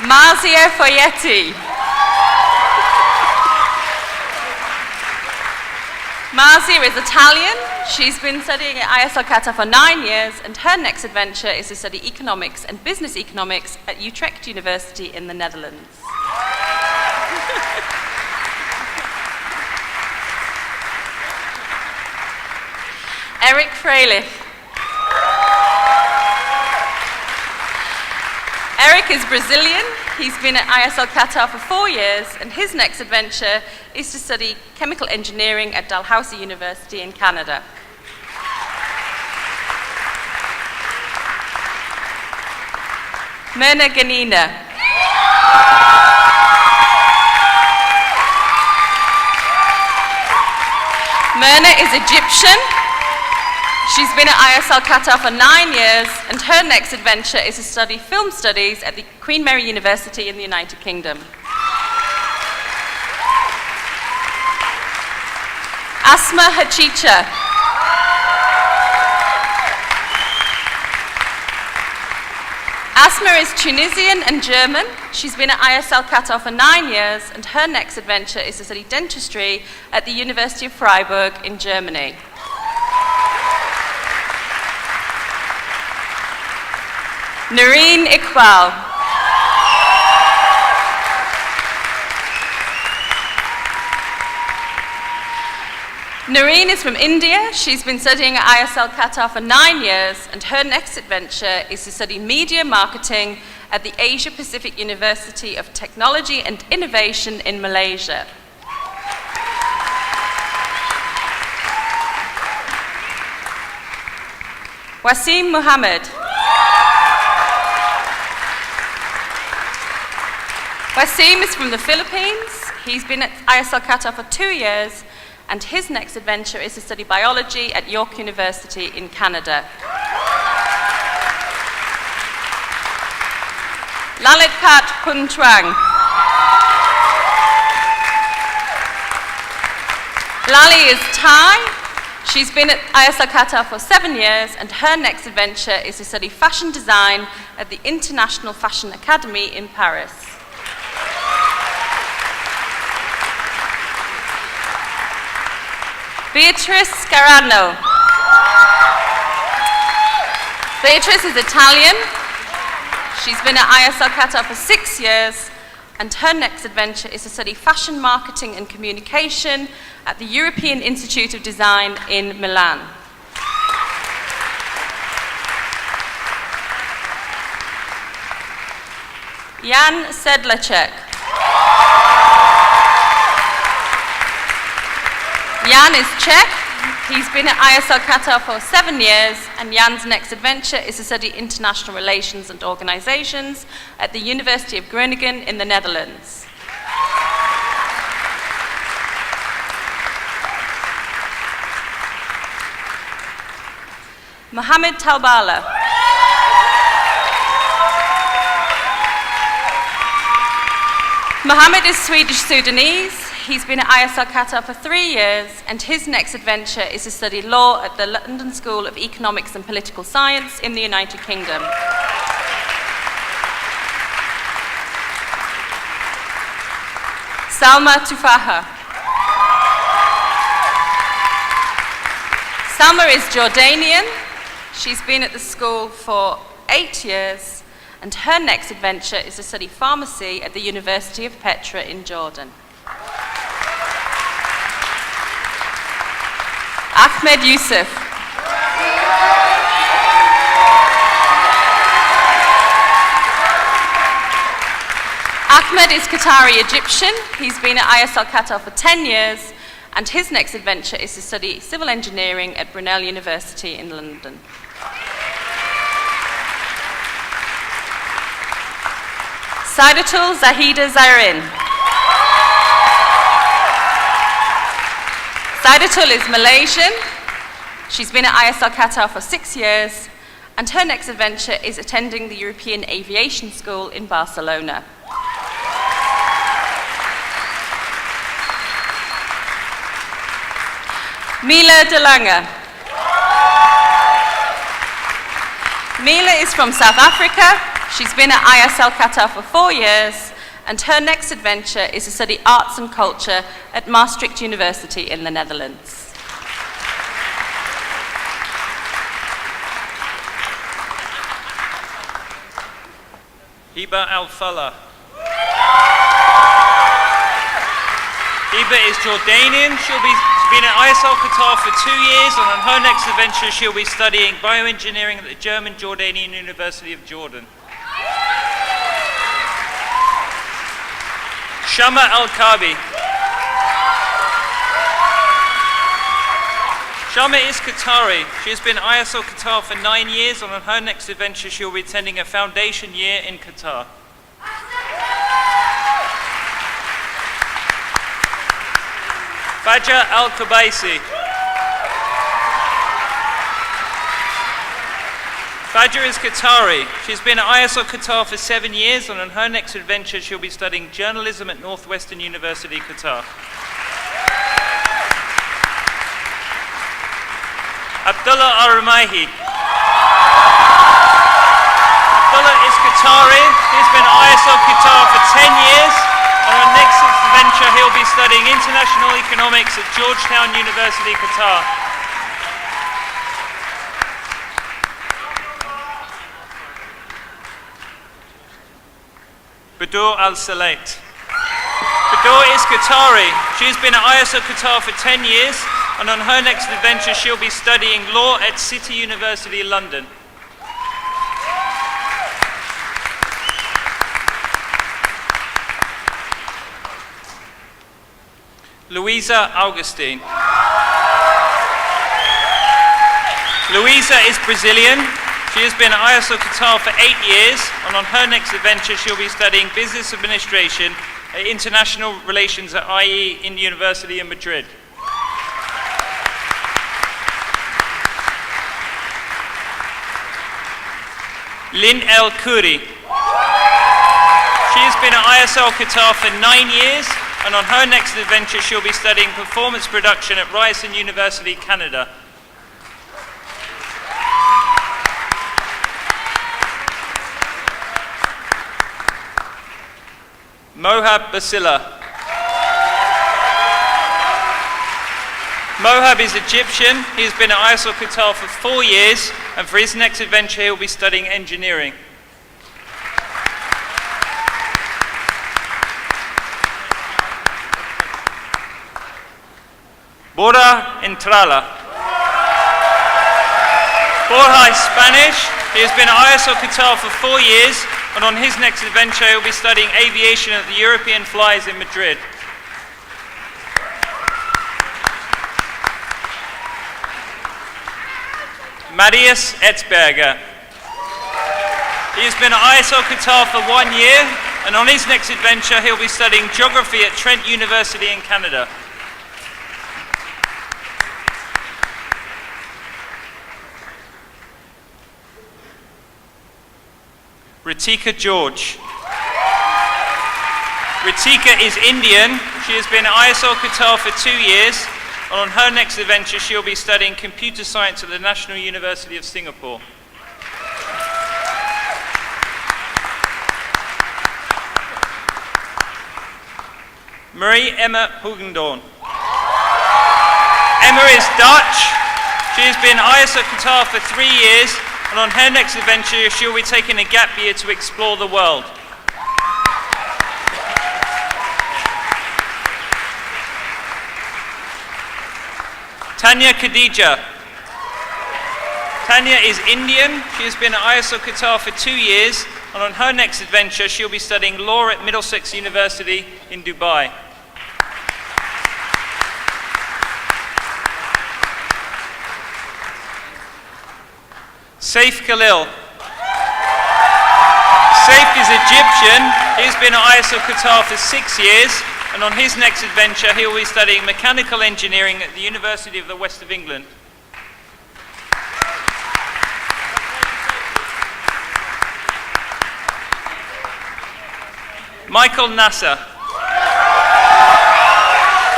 Marzia Foyetti. Marzia is Italian. She's been studying at ISL Qatar for 9 years, and her next adventure is to study economics and business economics at Utrecht University in the Netherlands. Eric Freilich. Eric is Brazilian. He's been at ISL Qatar for 4 years, and his next adventure is to study chemical engineering at Dalhousie University in Canada. Myrna Ganina. Myrna is Egyptian. She's been at ISL Qatar for 9 years, and her next adventure is to study film studies at the Queen Mary University in the United Kingdom. Asma Hachicha. Asma is Tunisian and German. She's been at ISL Qatar for 9 years, and her next adventure is to study dentistry at the University of Freiburg in Germany. Noreen Iqbal. Noreen is from India. She's been studying at ISL Qatar for 9 years, and her next adventure is to study media marketing at the Asia Pacific University of Technology and Innovation in Malaysia. Wasim Muhammad. Wasim is from the Philippines. He's been at ISL Qatar for 2 years, and his next adventure is to study biology at York University in Canada. Lalitpat Puntwang. Lali is Thai. She's been at ISL Qatar for 7 years, and her next adventure is to study fashion design at the International Fashion Academy in Paris. Beatrice Scarano. Beatrice is Italian. She's been at ISL Qatar for 6 years, and her next adventure is to study fashion marketing and communication at the European Institute of Design in Milan. Jan Sedlacek. Jan is Czech. He's been at ISL Qatar for 7 years, and Jan's next adventure is to study international relations and organizations at the University of Groningen in the Netherlands. Mohammed Talbala. Mohammed is Swedish-Sudanese. He's been at ISL Qatar for 3 years, and his next adventure is to study law at the London School of Economics and Political Science in the United Kingdom. Salma Tufaha. Salma is Jordanian. She's been at the school for 8 years, and her next adventure is to study pharmacy at the University of Petra in Jordan. Ahmed Yusuf. Ahmed is Qatari Egyptian. He's been at ISL Qatar for 10 years, and his next adventure is to study civil engineering at Brunel University in London. Saidatul Zahida Zairin. Saidatul is Malaysian. She's been at ISL Qatar for 6 years, and her next adventure is attending the European Aviation School in Barcelona. Mila De Lange. Mila is from South Africa. She's been at ISL Qatar for 4 years, and her next adventure is to study arts and culture at Maastricht University in the Netherlands. Hiba Al-Falah. Hiba is Jordanian. She's been at ISL Qatar for 2 years, and on her next adventure she'll be studying bioengineering at the German Jordanian University of Jordan. Shama Al-Kabi. Shama is Qatari. She has been at ISL Qatar for 9 years, and on her next adventure she'll be attending a foundation year in Qatar. Fajr Al-Kubaisi. Fajr is Qatari. She's been at ISL Qatar for 7 years, and on her next adventure she'll be studying journalism at Northwestern University, Qatar. Abdullah Al-Rumaihi. Abdullah is Qatari. He's been at ISL Qatar for 10 years. On our next adventure, he'll be studying international economics at Georgetown University, Qatar. Badur Al-Salate. Badur is Qatari. She's been at ISL Qatar for 10 years, and on her next adventure, she'll be studying law at City University, London. Louisa Augustine. Louisa is Brazilian. She has been at ISL Qatar for 8 years, and on her next adventure she'll be studying business administration at international relations at IE in University in Madrid. Lynn El Khoury. She has been at ISL Qatar for 9 years, and on her next adventure she'll be studying performance production at Ryerson University, Canada. Mohab Basila. Mohab is Egyptian. He's been at ISL Qatar for 4 years, and for his next adventure he'll be studying engineering. Borja Entrala. Borja is Spanish. He has been at ISL Qatar for 4 years, and on his next adventure he'll be studying aviation at the European Flies in Madrid. Marius Etzberger. He has been at ISL Qatar for 1 year, and on his next adventure he'll be studying geography at Trent University in Canada. Ritika George. Ritika is Indian. She has been at ISL Qatar for 2 years, and on her next adventure she'll be studying computer science at the National University of Singapore. Marie Emma Hugendorn. Emma is Dutch. She has been at ISL Qatar for 3 years, and on her next adventure she'll be taking a gap year to explore the world. Tanya Khadija. Tanya is Indian. She has been at ISL Qatar for 2 years, and on her next adventure she'll be studying law at Middlesex University in Dubai. Saif Khalil. Saif is Egyptian. He's been at ISL Qatar for 6 years, and on his next adventure he'll be studying mechanical engineering at the University of the West of England. Michael Nasser.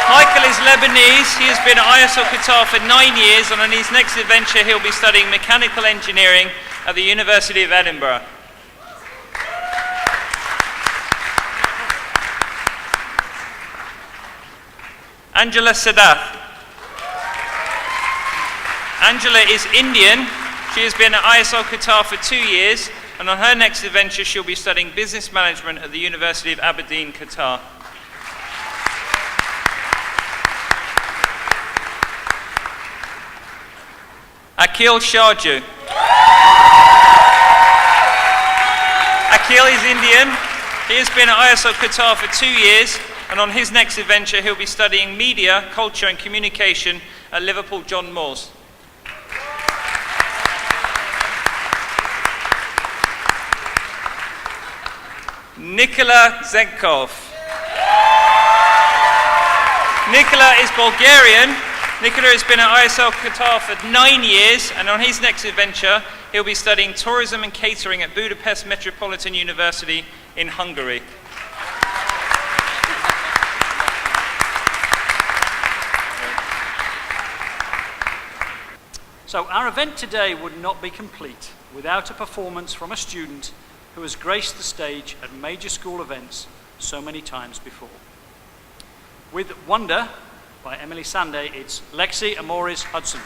Michael is Lebanese. He has been at ISL Qatar for 9 years, and on his next adventure he'll be studying mechanical engineering at the University of Edinburgh. Angela Sadath. Angela is Indian. She has been at ISL Qatar for 2 years, and on her next adventure she'll be studying business management at the University of Aberdeen, Qatar. Aqil Sharju. Aqil is Indian. He has been at ISL Qatar for 2 years, and on his next adventure he'll be studying media, culture and communication at Liverpool John Moores. Nikola Zenkov. Nikola is Bulgarian. Nikola has been at ISL Qatar for 9 years, and on his next adventure he'll be studying tourism and catering at Budapest Metropolitan University in Hungary. So our event today would not be complete without a performance from a student who has graced the stage at major school events so many times before. With Wonder by Emeli Sande, it's Lexi Amores-Hudson.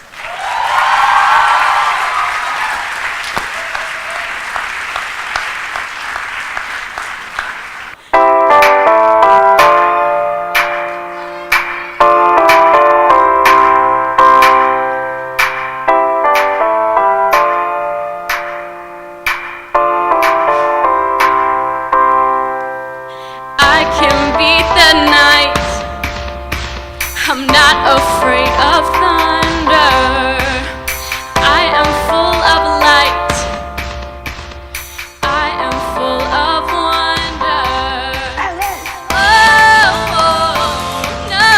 I'm not afraid of thunder. I am full of light. I am full of wonder. Oh, no,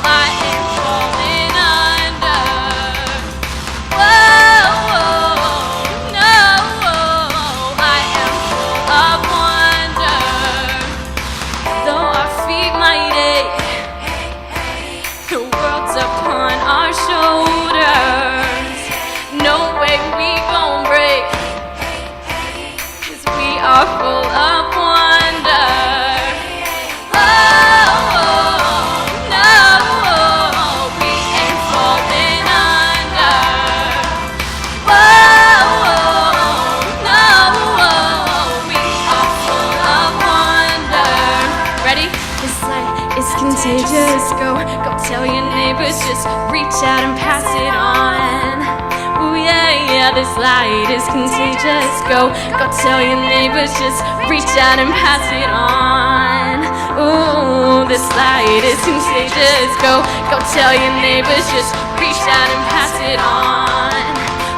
I ain't falling under. Oh, no, I am full of wonder. Though our feet might ache, the world's upon our shoulders. No way we gon' break, 'cause we are full of wonder. Oh, no, we ain't falling under. Oh, no, we are full of wonder. Ready? This light is contagious. Go tell your neighbors, just reach out and pass it on. Ooh yeah, this light is contagious. Go tell your neighbors, just reach out and pass it on. Ooh, this light is contagious. Go tell your neighbors, just reach out and pass it on.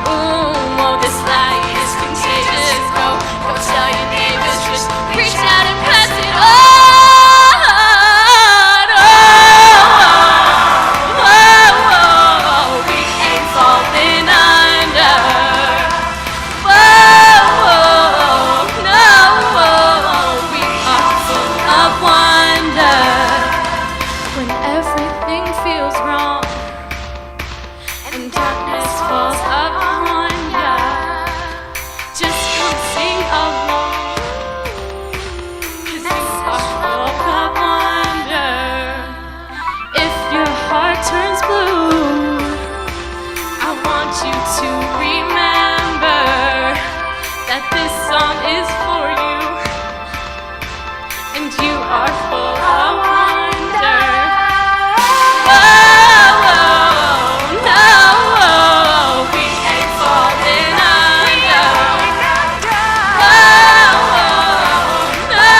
Ooh, this light is contagious. Go tell your neighbors, just reach out and pass it on. Turns blue, I want you to remember that this song is for you, and you are full of wonder. Whoa, no, we ain't falling under. Whoa, no,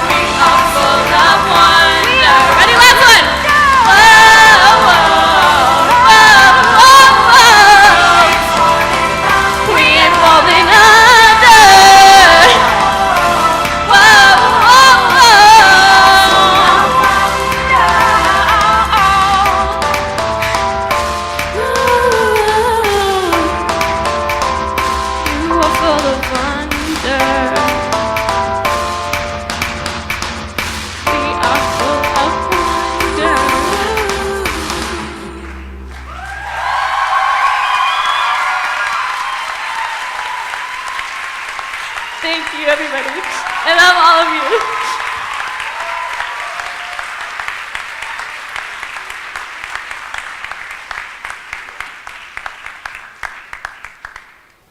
we are full of wonder. Ready, last one. Thank you, everybody. I love all of you.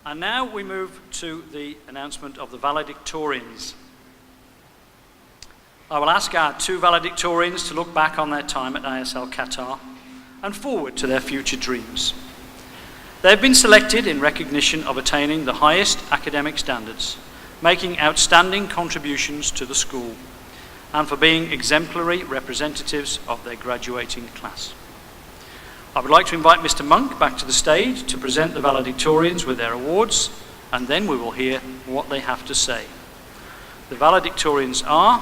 And now we move to the announcement of the valedictorians. I will ask our two valedictorians to look back on their time at ISL Qatar and forward to their future dreams. They have been selected in recognition of attaining the highest academic standards, making outstanding contributions to the school, and for being exemplary representatives of their graduating class. I would like to invite Mr. Monk back to the stage to present the valedictorians with their awards, and then we will hear what they have to say. The valedictorians are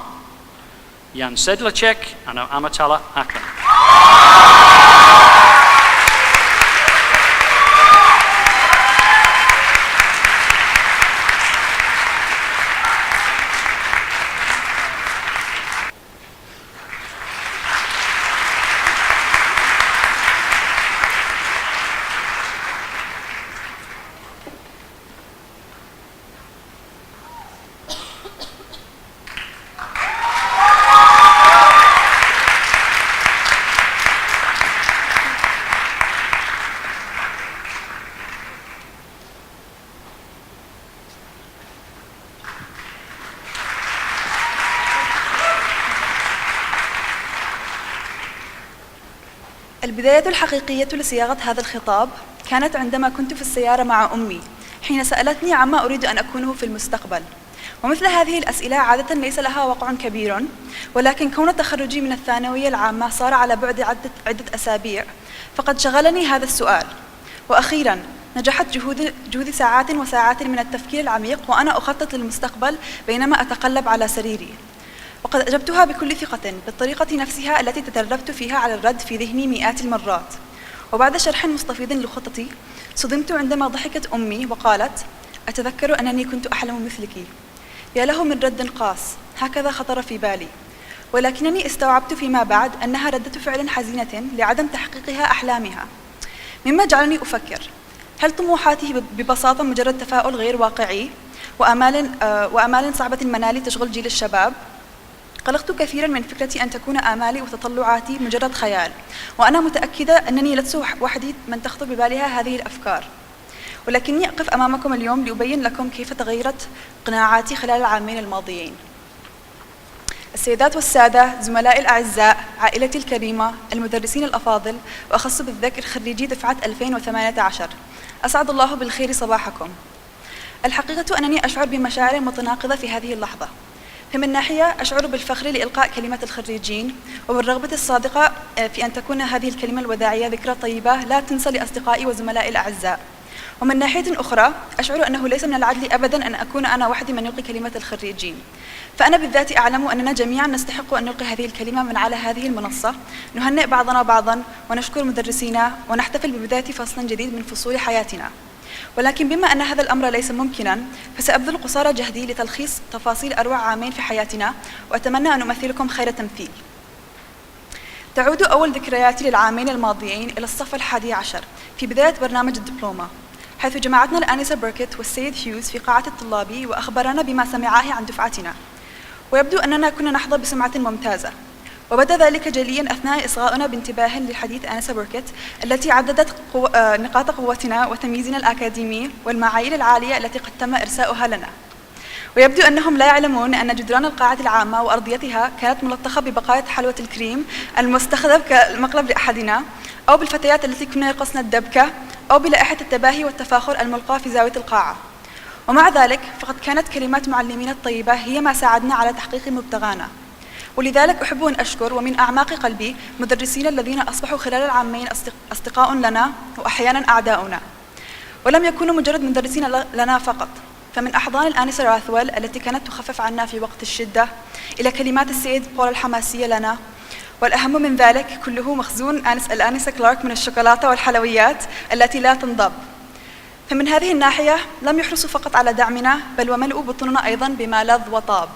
Jan Sedlacek and Amatallah Aqlan. البداية الحقيقية لصياغة هذا الخطاب كانت عندما كنت في السيارة مع أمي حين سألتني عما أريد أن أكونه في المستقبل. ومثل هذه الأسئلة عادة ليس لها وقع كبير، ولكن كون تخرجي من الثانوية العامة صار على بعد عدة أسابيع فقد شغلني هذا السؤال. وأخيرا نجحت جهودي ساعات وساعات من التفكير العميق وأنا أخطط للمستقبل بينما أتقلب على سريري، وقد أجبتها بكل ثقة بالطريقة نفسها التي تدربت فيها على الرد في ذهني مئات المرات. وبعد شرح مستفيض لخطتي صدمت عندما ضحكت أمي وقالت: أتذكر أنني كنت أحلم مثلك. يا له من رد قاس، هكذا خطر في بالي، ولكنني استوعبت فيما بعد أنها ردة فعل حزينة لعدم تحقيقها أحلامها، مما جعلني أفكر: هل طموحاتي ببساطة مجرد تفاؤل غير واقعي وآمال صعبة المنال تشغل جيل الشباب؟ قلقت كثيرا من فكرة أن تكون آمالي وتطلعاتي مجرد خيال، وأنا متأكدة أنني لست وحدي من تخطر ببالها هذه الأفكار. ولكني أقف أمامكم اليوم لأبين لكم كيف تغيرت قناعاتي خلال العامين الماضيين. السيدات والسادة، زملائي الأعزاء، عائلتي الكريمة، المدرسين الأفاضل، وأخص بالذكر خريجي دفعة 2018، أسعد الله بالخير صباحكم. الحقيقة أنني أشعر بمشاعر متناقضة في هذه اللحظة. فمن ناحية أشعر بالفخر لإلقاء كلمة الخريجين وبالرغبة الصادقة في أن تكون هذه الكلمة الوداعية ذكرى طيبة لا تنسى لأصدقائي وزملائي الأعزاء. ومن ناحية أخرى أشعر أنه ليس من العدل أبدا أن أكون أنا وحدي من يلقي كلمة الخريجين، فأنا بالذات أعلم أننا جميعا نستحق أن نلقي هذه الكلمة من على هذه المنصة، نهنئ بعضنا بعضا ونشكر مدرسينا ونحتفل ببداية فصل جديد من فصول حياتنا. ولكن بما أن هذا الأمر ليس ممكنا فسأبذل قصارى جهدي لتلخيص تفاصيل أروع عامين في حياتنا، وأتمنى أن أمثلكم خير تمثيل. تعود أول ذكرياتي للعامين الماضيين إلى الصف 11 في بداية برنامج الدبلومة، حيث جمعتنا الآنسة بيركت والسيد هيوز في قاعة الطلاب وأخبرانا بما سمعاه عن دفعتنا، ويبدو أننا كنا نحظى بسمعة ممتازة. وبدا ذلك جليا أثناء إصغائنا بانتباه للحديث آنسة بيركت التي عددت نقاط قوتنا وتمييزنا الأكاديمي والمعايير العالية التي قد تم إرساؤها لنا. ويبدو أنهم لا يعلمون أن جدران القاعة العامة وأرضيتها كانت ملطخة ببقايا حلوى الكريم المستخدم كمقلب لأحدنا، أو بالفتيات التي كنا يرقصن الدبكة، أو بلائحة التباهي والتفاخر الملقاة في زاوية القاعة. ومع ذلك فقد كانت كلمات معلمين الطيبة هي ما ساعدنا على تحقيق مبتغانا. ولذلك أحب أن أشكر ومن أعماق قلبي مدرسينا الذين أصبحوا خلال العامين أصدقاء لنا وأحيانا أعداؤنا، ولم يكونوا مجرد مدرسين لنا فقط، فمن أحضان الآنسة راثويل التي كانت تخفف عنا في وقت الشدة إلى كلمات السيد بول الحماسية لنا، والأهم من ذلك كله مخزون الآنسة كلارك من الشوكولاتة والحلويات التي لا تنضب. فمن هذه الناحية لم يحرصوا فقط على دعمنا بل وملؤوا بطوننا أيضا بما لذ وطاب.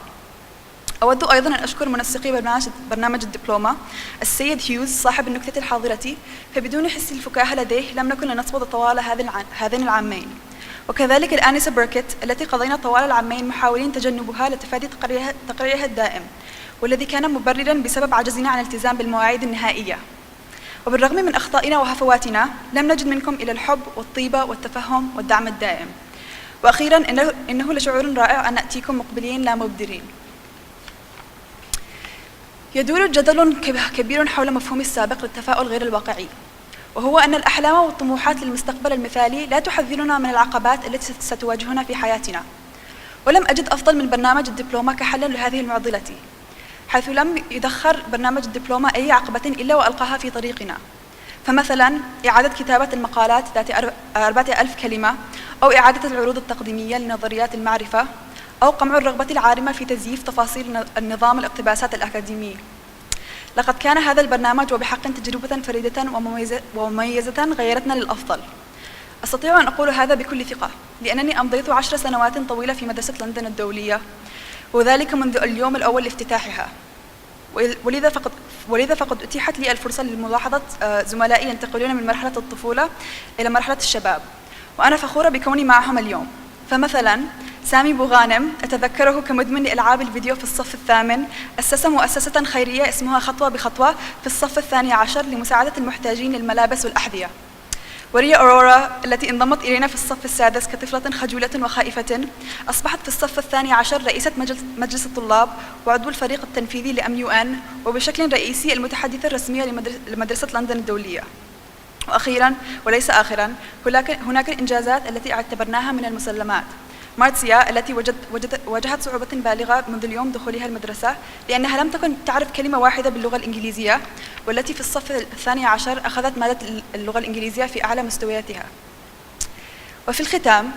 أود أيضا أن أشكر منسقي برنامج الدبلومة السيد هيوز صاحب النكتة الحاضرة، فبدون حس الفكاهة لديه لم نكن لنصمد طوال هذين العامين. وكذلك الآنسة بيركت التي قضينا طوال العامين محاولين تجنبها لتفادي تقريرها الدائم، والذي كان مبررا بسبب عجزنا عن الالتزام بالمواعيد النهائية. وبالرغم من أخطائنا وهفواتنا لم نجد منكم إلى الحب والطيبة والتفهم والدعم الدائم. وأخيرا إنه لشعور رائع أن نأتيكم مقبلين لا مبدرين. يدور جدل كبير حول مفهوم السابق للتفاؤل غير الواقعي، وهو أن الأحلام والطموحات للمستقبل المثالي لا تحذرنا من العقبات التي ستواجهنا في حياتنا. ولم أجد أفضل من برنامج الدبلومة كحل لهذه المعضلة، حيث لم يدخر برنامج الدبلومة أي عقبة إلا وألقاها في طريقنا. فمثلا إعادة كتابة المقالات ذات 4000 كلمة، أو إعادة العروض التقديمية لنظريات المعرفة، أو قمع الرغبة العارمة في تزييف تفاصيل النظام الاقتباسات الأكاديمي. لقد كان هذا البرنامج وبحق تجربة فريدة ومميزة غيرتنا للأفضل. أستطيع أن أقول هذا بكل ثقة، لأنني أمضيت 10 سنوات طويلة في مدرسة لندن الدولية، وذلك منذ اليوم الأول لافتتاحها. ولذا فقد أتيحت لي الفرصة لملاحظة زملائي ينتقلون من مرحلة الطفولة إلى مرحلة الشباب، وأنا فخورة بكوني معهم اليوم. فمثلا سامي بوغانم أتذكره كمدمن لألعاب الفيديو في الصف الثامن، أسس مؤسسة خيرية اسمها خطوة بخطوة في الصف الثاني عشر لمساعدة المحتاجين للملابس والأحذية. وريا أورورا التي انضمت إلينا في الصف السادس كطفلة خجولة وخائفة، أصبحت في الصف الثاني عشر رئيسة مجلس الطلاب وعضو الفريق التنفيذي لMUN، وبشكل رئيسي المتحدثة الرسمية لمدرسة لندن الدولية. وأخيرا وليس آخرا، هناك الإنجازات التي اعتبرناها من المسلمات. مارتسيا التي واجهت صعوبة بالغة منذ اليوم دخولها المدرسة، لأنها لم تكن تعرف كلمة واحدة باللغة الإنجليزية، والتي في الصف الثاني عشر أخذت مادة اللغة الإنجليزية في أعلى مستوياتها. وفي الختام،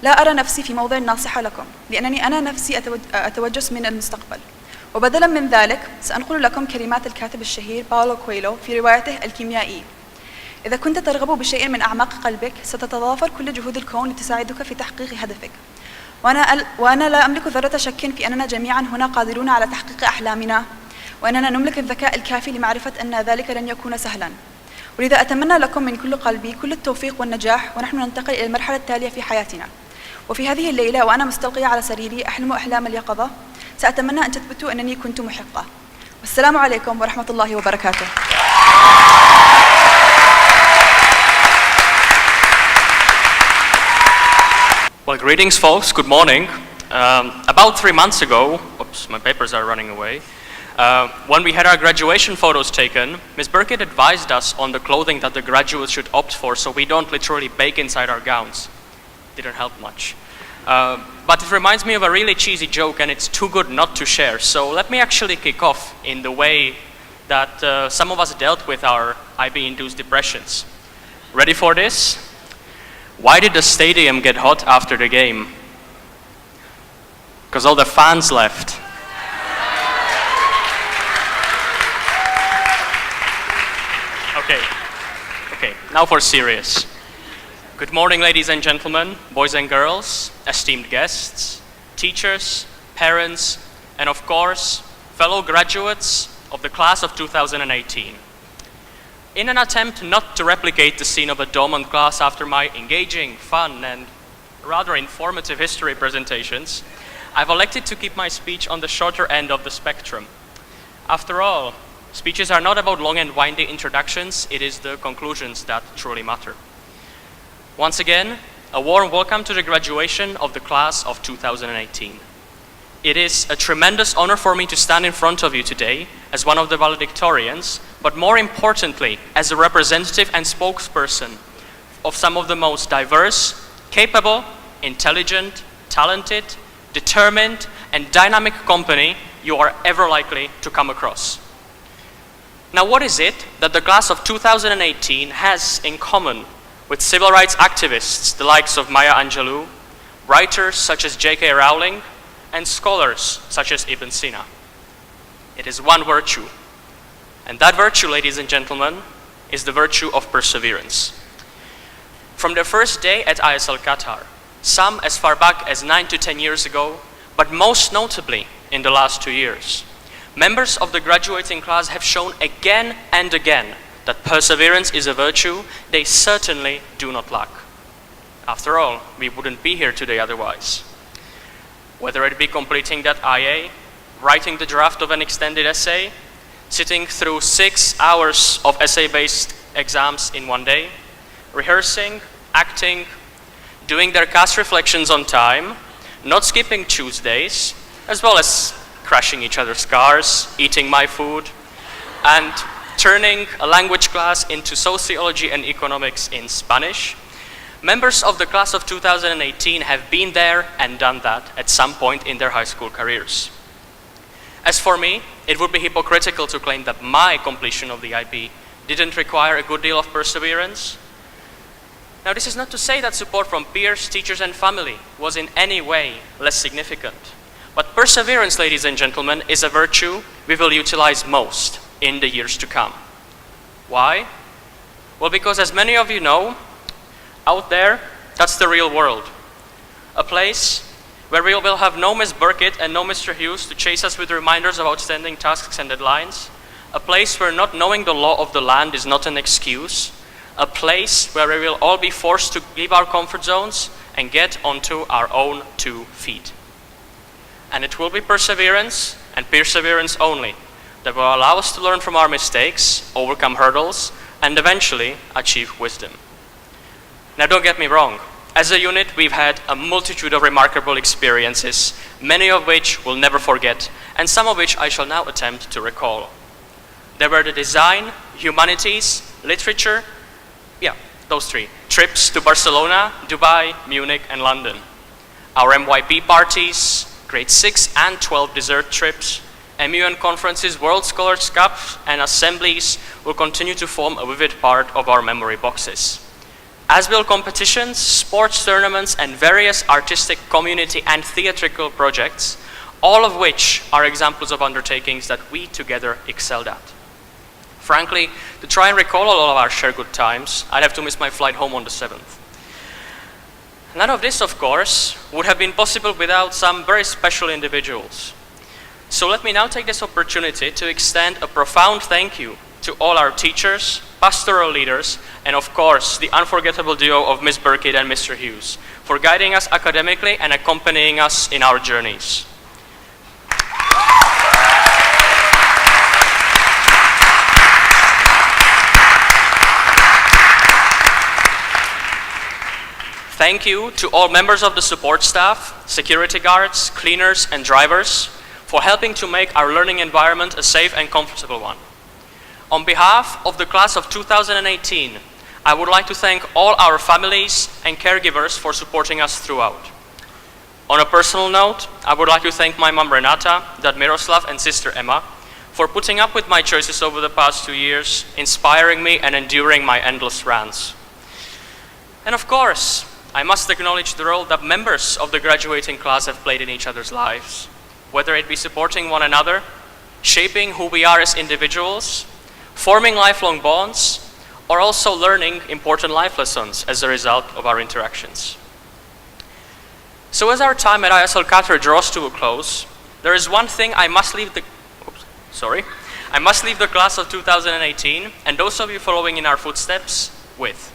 لا أرى نفسي في موضع ناصحة لكم، لأنني أنا نفسي أتوجس من المستقبل. وبدلا من ذلك سأنقل لكم كلمات الكاتب الشهير باولو كويلو في روايته الكيميائي: إذا كنت ترغب بشيء من أعماق قلبك، ستتضافر كل جهود الكون لتساعدك في تحقيق هدفك. وأنا لا أملك ذرة شك في أننا جميعا هنا قادرون على تحقيق أحلامنا، وأننا نملك الذكاء الكافي لمعرفة أن ذلك لن يكون سهلا. ولذا أتمنى لكم من كل قلبي كل التوفيق والنجاح، ونحن ننتقل إلى المرحلة التالية في حياتنا. وفي هذه الليلة وأنا مستلقية على سريري أحلم أحلام اليقظة، سأتمنى أن تثبتوا أنني كنت محقة. والسلام عليكم ورحمة الله وبركاته. Well, greetings, folks. Good morning. About 3 months ago, oops, my papers are running away. When we had our graduation photos taken, Ms. Burkett advised us on the clothing that the graduates should opt for so we don't literally bake inside our gowns. Didn't help much. But it reminds me of a really cheesy joke, and it's too good not to share. So let me actually kick off in the way that some of us dealt with our IB-induced depressions. Ready for this? Why did the stadium get hot after the game? Because all the fans left. Okay, now for serious. Good morning, ladies and gentlemen, boys and girls, esteemed guests, teachers, parents, and of course, fellow graduates of the class of 2018. In an attempt not to replicate the scene of a dormant class after my engaging, fun, and rather informative history presentations, I've elected to keep my speech on the shorter end of the spectrum. After all, speeches are not about long and windy introductions, it is the conclusions that truly matter. Once again, a warm welcome to the graduation of the class of 2018. It is a tremendous honor for me to stand in front of you today as one of the valedictorians, but more importantly, as a representative and spokesperson of some of the most diverse, capable, intelligent, talented, determined, and dynamic company you are ever likely to come across. Now, what is it that the class of 2018 has in common with civil rights activists, the likes of Maya Angelou, writers such as J.K. Rowling, and scholars such as Ibn Sina? It is one virtue. And that virtue, ladies and gentlemen, is the virtue of perseverance. From the first day at ISL Qatar, some as far back as 9 to 10 years ago, but most notably in the last 2 years, members of the graduating class have shown again and again that perseverance is a virtue they certainly do not lack. After all, we wouldn't be here today otherwise. Whether it be completing that IA, writing the draft of an extended essay, sitting through 6 hours of essay-based exams in one day, rehearsing, acting, doing their cast reflections on time, not skipping Tuesdays, as well as crashing each other's cars, eating my food, and turning a language class into sociology and economics in Spanish. Members of the class of 2018 have been there and done that at some point in their high school careers. As for me, it would be hypocritical to claim that my completion of the IB didn't require a good deal of perseverance. Now, this is not to say that support from peers, teachers, and family was in any way less significant. But perseverance, ladies and gentlemen, is a virtue we will utilize most in the years to come. Why? Well, because as many of you know, out there, that's the real world. A place where we will have no Miss Burkett and no Mr. Hughes to chase us with reminders of outstanding tasks and deadlines. A place where not knowing the law of the land is not an excuse. A place where we will all be forced to leave our comfort zones and get onto our own 2 feet. And it will be perseverance, and perseverance only, that will allow us to learn from our mistakes, overcome hurdles, and eventually achieve wisdom. Now, don't get me wrong. As a unit, we've had a multitude of remarkable experiences, many of which we'll never forget, and some of which I shall now attempt to recall. There were the design, humanities, literature, those 3. Trips to Barcelona, Dubai, Munich, and London. Our MYP parties, grade 6 and 12 dessert trips, MUN conferences, World Scholars Cups, and assemblies will continue to form a vivid part of our memory boxes. As will competitions, sports tournaments, and various artistic, community, and theatrical projects, all of which are examples of undertakings that we together excelled at. Frankly, to try and recall all of our shared good times, I'd have to miss my flight home on the 7th. None of this, of course, would have been possible without some very special individuals. So let me now take this opportunity to extend a profound thank you to all our teachers, pastoral leaders, and of course, the unforgettable duo of Miss Burkett and Mr. Hughes for guiding us academically and accompanying us in our journeys. Thank you to all members of the support staff, security guards, cleaners, and drivers for helping to make our learning environment a safe and comfortable one. On behalf of the class of 2018, I would like to thank all our families and caregivers for supporting us throughout. On a personal note, I would like to thank my mom Renata, dad Miroslav, and sister Emma for putting up with my choices over the past 2 years, inspiring me and enduring my endless rants. And of course, I must acknowledge the role that members of the graduating class have played in each other's lives, whether it be supporting one another, shaping who we are as individuals, forming lifelong bonds, or also learning important life lessons as a result of our interactions. So as our time at ISL Qatar draws to a close, there is one thing I must leave the class of 2018 and those of you following in our footsteps with.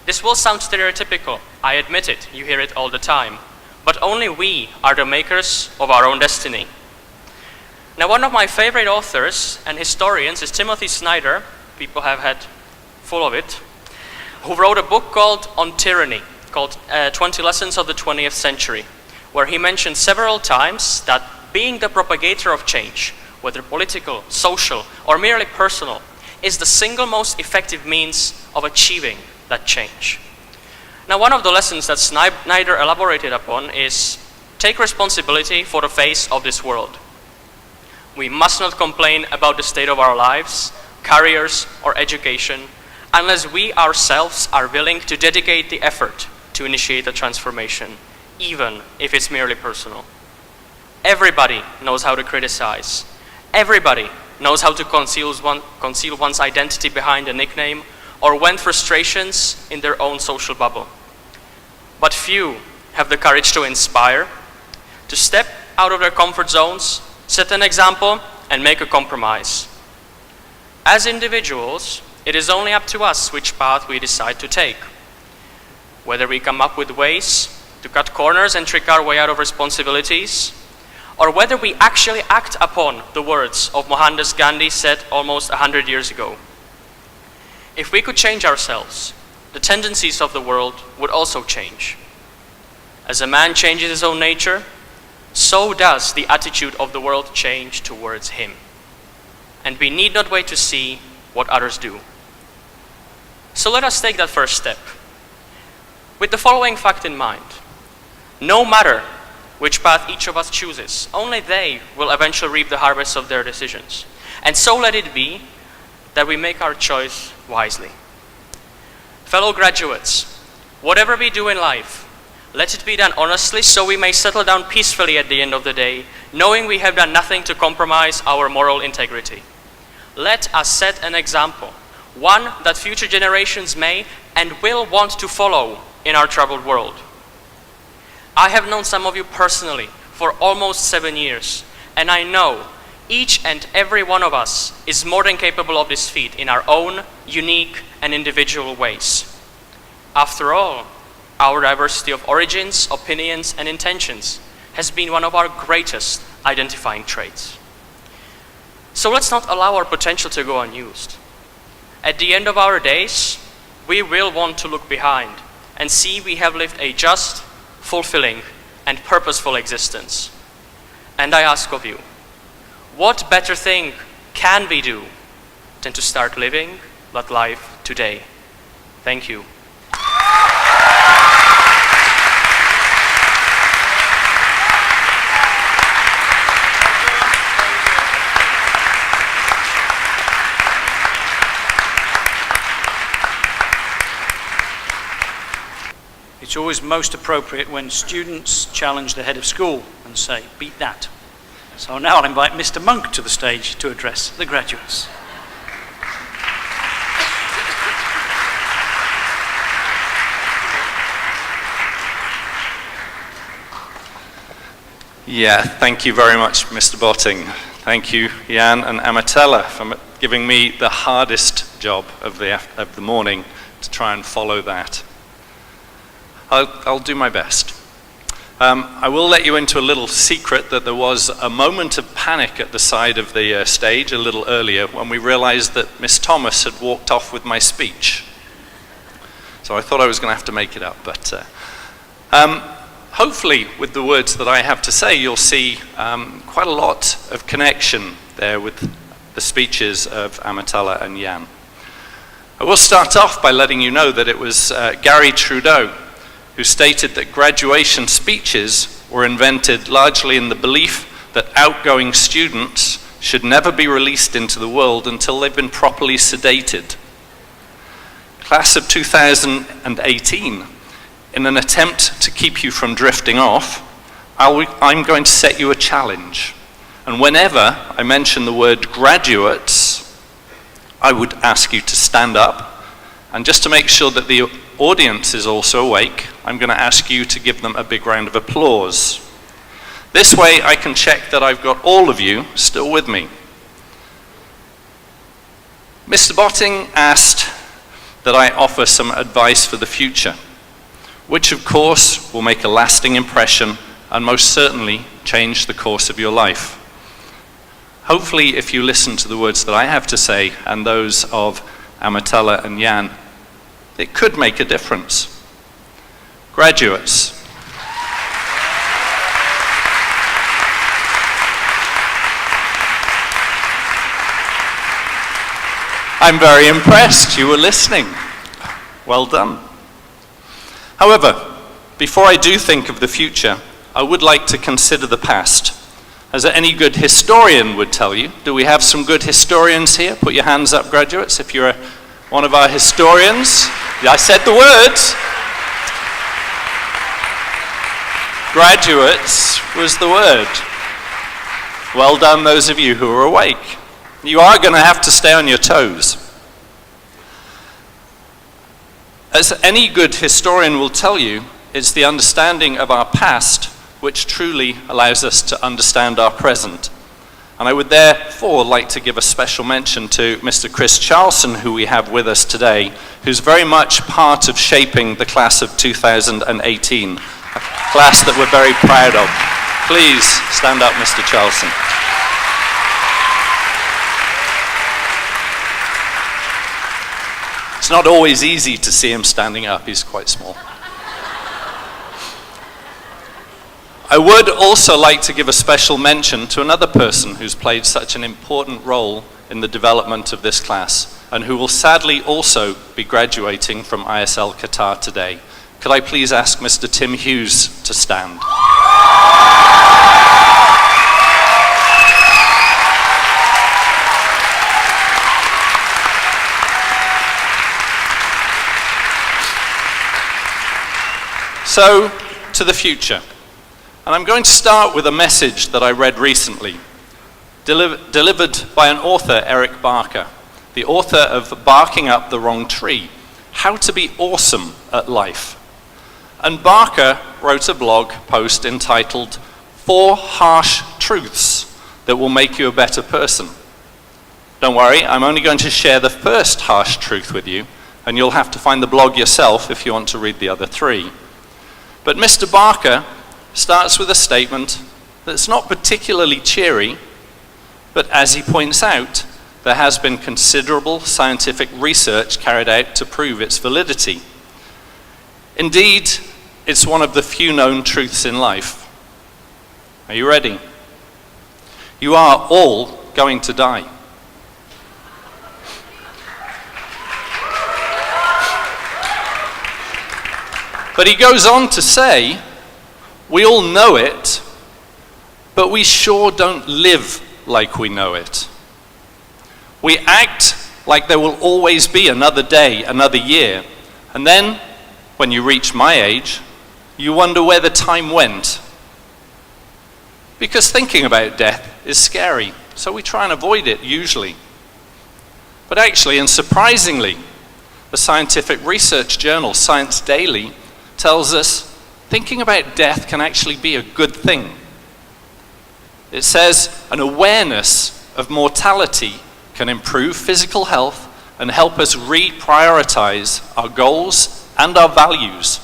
This will sound stereotypical, I admit it, you hear it all the time, but only we are the makers of our own destiny. Now, one of my favorite authors and historians is Timothy Snyder, people have had full of it, who wrote a book called On Tyranny, called 20 Lessons of the 20th Century, where he mentioned several times that being the propagator of change, whether political, social, or merely personal, is the single most effective means of achieving that change. Now, one of the lessons that Snyder elaborated upon is take responsibility for the face of this world. We must not complain about the state of our lives, careers, or education unless we ourselves are willing to dedicate the effort to initiate a transformation, even if it's merely personal. Everybody knows how to criticize. Everybody knows how to conceal one's identity behind a nickname or vent frustrations in their own social bubble. But few have the courage to inspire, to step out of their comfort zones, set an example, and make a compromise. As individuals, it is only up to us which path we decide to take. Whether we come up with ways to cut corners and trick our way out of responsibilities, or whether we actually act upon the words of Mohandas Gandhi said almost 100 years ago. If we could change ourselves, the tendencies of the world would also change. As a man changes his own nature, so does the attitude of the world change towards him. And we need not wait to see what others do. So let us take that first step. With the following fact in mind: no matter which path each of us chooses, only they will eventually reap the harvest of their decisions. And so let it be that we make our choice wisely. Fellow graduates, whatever we do in life, let it be done honestly so we may settle down peacefully at the end of the day, knowing we have done nothing to compromise our moral integrity. Let us set an example, one that future generations may and will want to follow in our troubled world. I have known some of you personally for almost 7 years, and I know each and every one of us is more than capable of this feat in our own unique and individual ways. After all, our diversity of origins, opinions, and intentions has been one of our greatest identifying traits. So let's not allow our potential to go unused. At the end of our days, we will want to look behind and see we have lived a just, fulfilling, and purposeful existence. And I ask of you, what better thing can we do than to start living that life today? Thank you. It's always most appropriate when students challenge the head of school and say, "Beat that." So now I'll invite Mr. Monk to the stage to address the graduates. Yeah, thank you very much, Mr. Botting. Thank you, Jan and Amatallah, for giving me the hardest job of the morning to try and follow that. I'll do my best. I will let you into a little secret that there was a moment of panic at the side of the stage a little earlier when we realized that Miss Thomas had walked off with my speech. So I thought I was going to have to make it up, but hopefully with the words that I have to say, you'll see quite a lot of connection there with the speeches of Amatallah and Jan. I will start off by letting you know that it was Gary Trudeau who stated that graduation speeches were invented largely in the belief that outgoing students should never be released into the world until they've been properly sedated. Class of 2018, in an attempt to keep you from drifting off, I'm going to set you a challenge. And whenever I mention the word graduates, I would ask you to stand up. And just to make sure that the audience is also awake, I'm going to ask you to give them a big round of applause. This way I can check that I've got all of you still with me. Mr. Botting asked that I offer some advice for the future, which of course will make a lasting impression and most certainly change the course of your life. Hopefully, if you listen to the words that I have to say and those of Amatallah and Jan, it could make a difference. Graduates, I'm very impressed you were listening. Well done. However, before I do think of the future, I would like to consider the past. As any good historian would tell you, do we have some good historians here? Put your hands up, graduates, if you're one of our historians. I said the words. Graduates was the word. Well done, those of you who are awake. You are going to have to stay on your toes. As any good historian will tell you, it's the understanding of our past which truly allows us to understand our present. And I would therefore like to give a special mention to Mr. Chris Charlson, who we have with us today, who's very much part of shaping the class of 2018, a class that we're very proud of. Please stand up, Mr. Charlson. It's not always easy to see him standing up, he's quite small. I would also like to give a special mention to another person who's played such an important role in the development of this class, and who will sadly also be graduating from ISL Qatar today. Could I please ask Mr. Tim Hughes to stand? So, to the future. And I'm going to start with a message that I read recently, delivered by an author, Eric Barker, the author of Barking Up the Wrong Tree, How to Be Awesome at Life. And Barker wrote a blog post entitled 4 Harsh Truths That Will Make You a Better Person. Don't worry, I'm only going to share the first harsh truth with you, and you'll have to find the blog yourself if you want to read the other 3. But Mr. Barker starts with a statement that's not particularly cheery, but as he points out, there has been considerable scientific research carried out to prove its validity. Indeed, it's one of the few known truths in life. Are you ready? You are all going to die. But he goes on to say, we all know it, but we sure don't live like we know it. We act like there will always be another day, another year, and then, when you reach my age, you wonder where the time went. Because thinking about death is scary, so we try and avoid it usually. But actually, and surprisingly, the scientific research journal Science Daily tells us thinking about death can actually be a good thing. It says an awareness of mortality can improve physical health and help us reprioritize our goals and our values,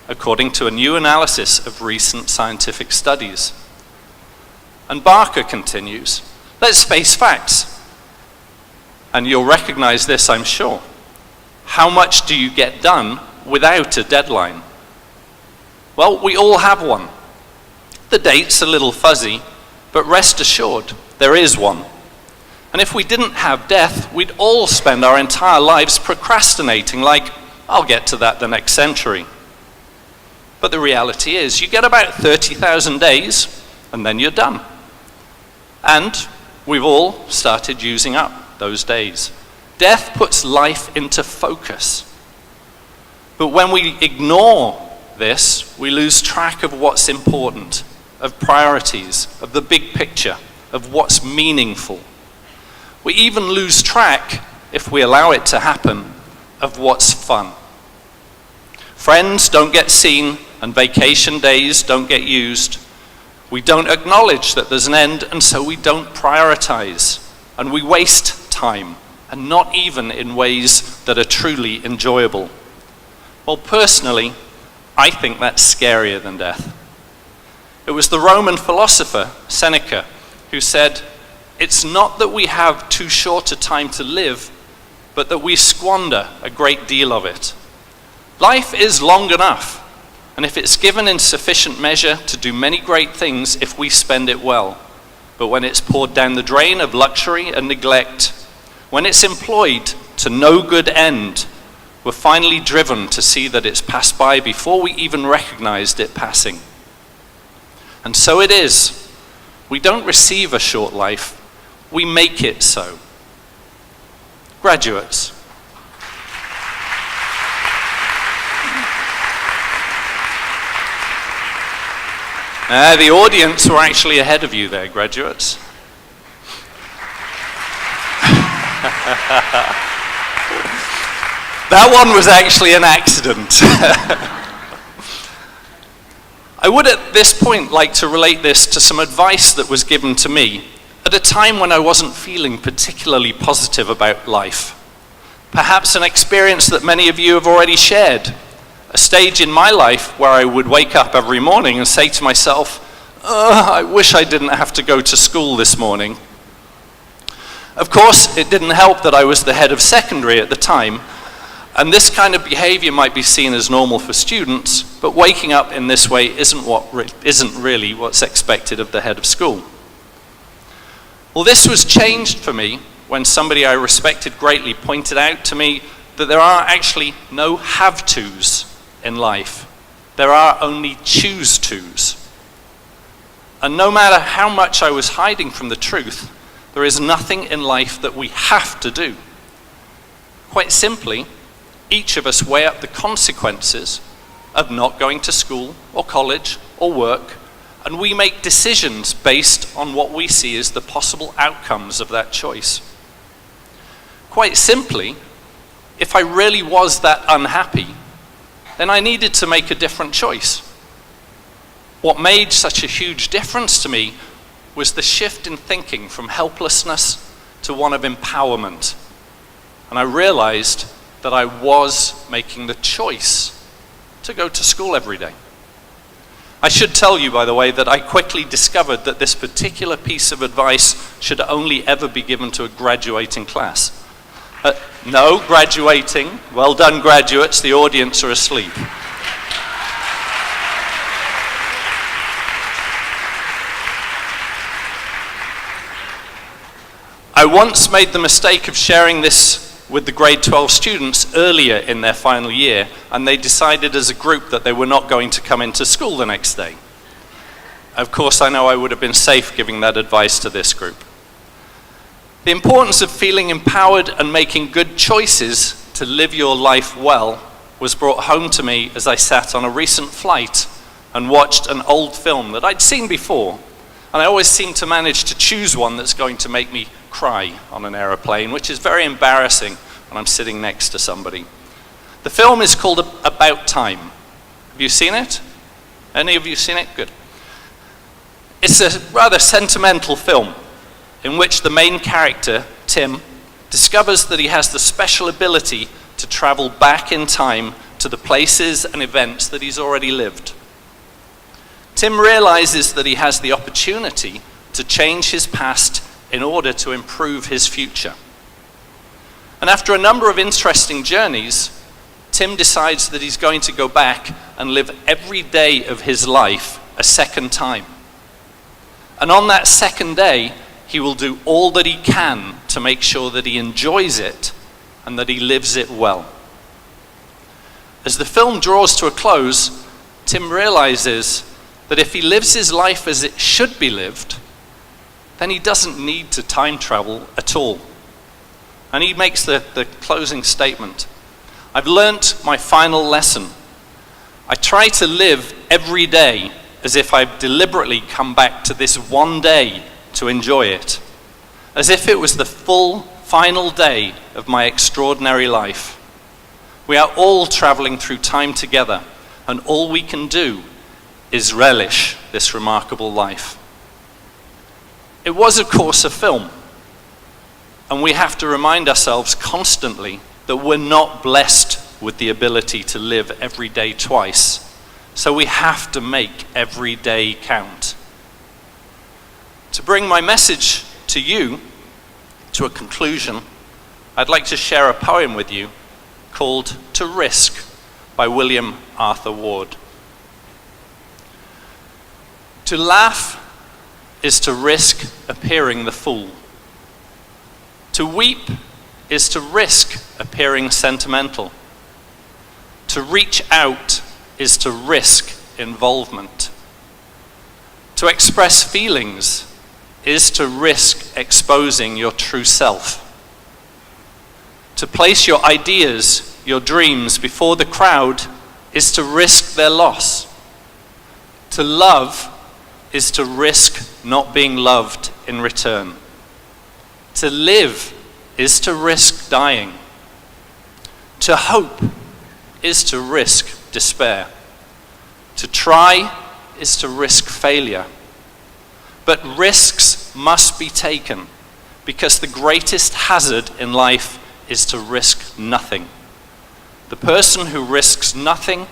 according to a new analysis of recent scientific studies. And Barker continues, let's face facts. And you'll recognize this, I'm sure. How much do you get done without a deadline? Well, we all have one. The date's a little fuzzy, but rest assured, there is one. And if we didn't have death, we'd all spend our entire lives procrastinating, like, I'll get to that the next century. But the reality is, you get about 30,000 days, and then you're done. And we've all started using up those days. Death puts life into focus. But when we ignore this, we lose track of what's important, of priorities, of the big picture, of what's meaningful. We even lose track, if we allow it to happen, of what's fun. Friends don't get seen, and vacation days don't get used. We don't acknowledge that there's an end, and so we don't prioritize. And we waste time, and not even in ways that are truly enjoyable. Well, personally, I think that's scarier than death. It was the Roman philosopher, Seneca, who said, it's not that we have too short a time to live, but that we squander a great deal of it. Life is long enough, and if it's given in sufficient measure to do many great things if we spend it well. But when it's poured down the drain of luxury and neglect, when it's employed to no good end, we're finally driven to see that it's passed by before we even recognized it passing. And so it is. We don't receive a short life, we make it so. Graduates. The audience were actually ahead of you there, graduates. That one was actually an accident. I would at this point like to relate this to some advice that was given to me at a time when I wasn't feeling particularly positive about life. Perhaps an experience that many of you have already shared. A stage in my life where I would wake up every morning and say to myself, I wish I didn't have to go to school this morning. Of course, it didn't help that I was the head of secondary at the time, And this kind of behavior might be seen as normal for students, but waking up in this way isn't really what's expected of the head of school. Well, this was changed for me when somebody I respected greatly pointed out to me that there are actually no have-tos in life. There are only choose-tos. And no matter how much I was hiding from the truth, there is nothing in life that we have to do. Quite simply, each of us weigh up the consequences of not going to school or college or work, and we make decisions based on what we see as the possible outcomes of that choice. Quite simply, if I really was that unhappy, then I needed to make a different choice. What made such a huge difference to me was the shift in thinking from helplessness to one of empowerment. And I realized that I was making the choice to go to school every day. I should tell you, by the way, that I quickly discovered that this particular piece of advice should only ever be given to a graduating class. No, graduating. Well done, graduates. The audience are asleep. I once made the mistake of sharing this with the grade 12 students earlier in their final year, and they decided as a group that they were not going to come into school the next day. Of course, I know I would have been safe giving that advice to this group. The importance of feeling empowered and making good choices to live your life well was brought home to me as I sat on a recent flight and watched an old film that I'd seen before, and I always seem to manage to choose one that's going to make me cry on an aeroplane, which is very embarrassing when I'm sitting next to somebody. The film is called About Time. Have you seen it? Any of you seen it? Good. It's a rather sentimental film in which the main character, Tim, discovers that he has the special ability to travel back in time to the places and events that he's already lived. Tim realizes that he has the opportunity to change his past in order to improve his future. And after a number of interesting journeys, Tim decides that he's going to go back and live every day of his life a second time. And on that second day, he will do all that he can to make sure that he enjoys it and that he lives it well. As the film draws to a close, Tim realizes that if he lives his life as it should be lived, then he doesn't need to time travel at all. And he makes the closing statement. I've learnt my final lesson. I try to live every day as if I've deliberately come back to this one day to enjoy it, as if it was the full final day of my extraordinary life. We are all traveling through time together, and all we can do is relish this remarkable life. It was, of course, a film, and we have to remind ourselves constantly that we're not blessed with the ability to live every day twice, so we have to make every day count. To bring my message to you to a conclusion, I'd like to share a poem with you called To Risk by William Arthur Ward. To laugh is to risk appearing the fool. To weep is to risk appearing sentimental. To reach out is to risk involvement. To express feelings is to risk exposing your true self. To place your ideas, your dreams before the crowd is to risk their loss. To love is to risk not being loved in return. To live is to risk dying. To hope is to risk despair. To try is to risk failure. But risks must be taken, because the greatest hazard in life is to risk nothing. The person who risks nothing,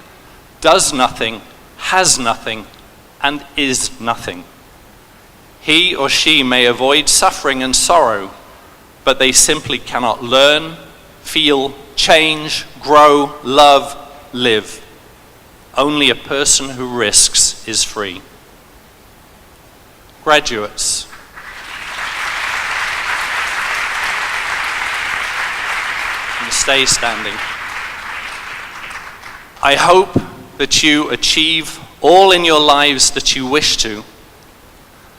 does nothing, has nothing, and is nothing. He or she may avoid suffering and sorrow, but they simply cannot learn, feel, change, grow, love, live. Only a person who risks is free. Graduates, and stay standing. I hope that you achieve all in your lives that you wish to,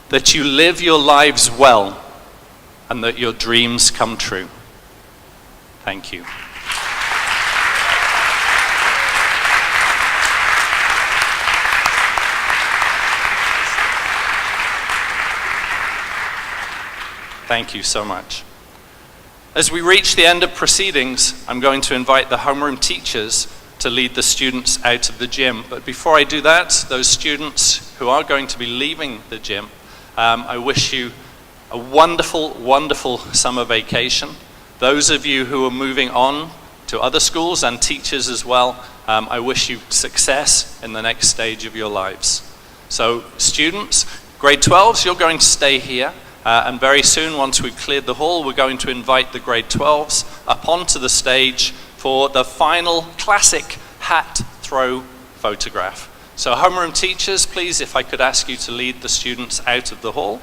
that you live your lives well, and that your dreams come true. Thank you. Thank you so much. As we reach the end of proceedings, I'm going to invite the homeroom teachers to lead the students out of the gym. But before I do that, those students who are going to be leaving the gym, I wish you a wonderful, wonderful summer vacation. Those of you who are moving on to other schools and teachers as well, I wish you success in the next stage of your lives. So students, grade 12s, you're going to stay here. And very soon, once we've cleared the hall, we're going to invite the grade 12s up onto the stage for the final classic hat throw photograph. So homeroom teachers, please, if I could ask you to lead the students out of the hall.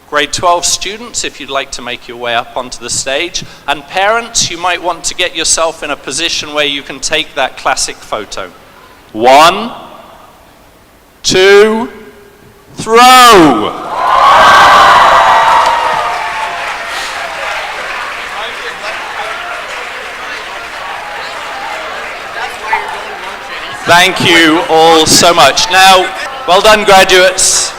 Grade 12 students, if you'd like to make your way up onto the stage. And parents, you might want to get yourself in a position where you can take that classic photo. 1, 2, throw! Thank you all so much. Now, well done, graduates.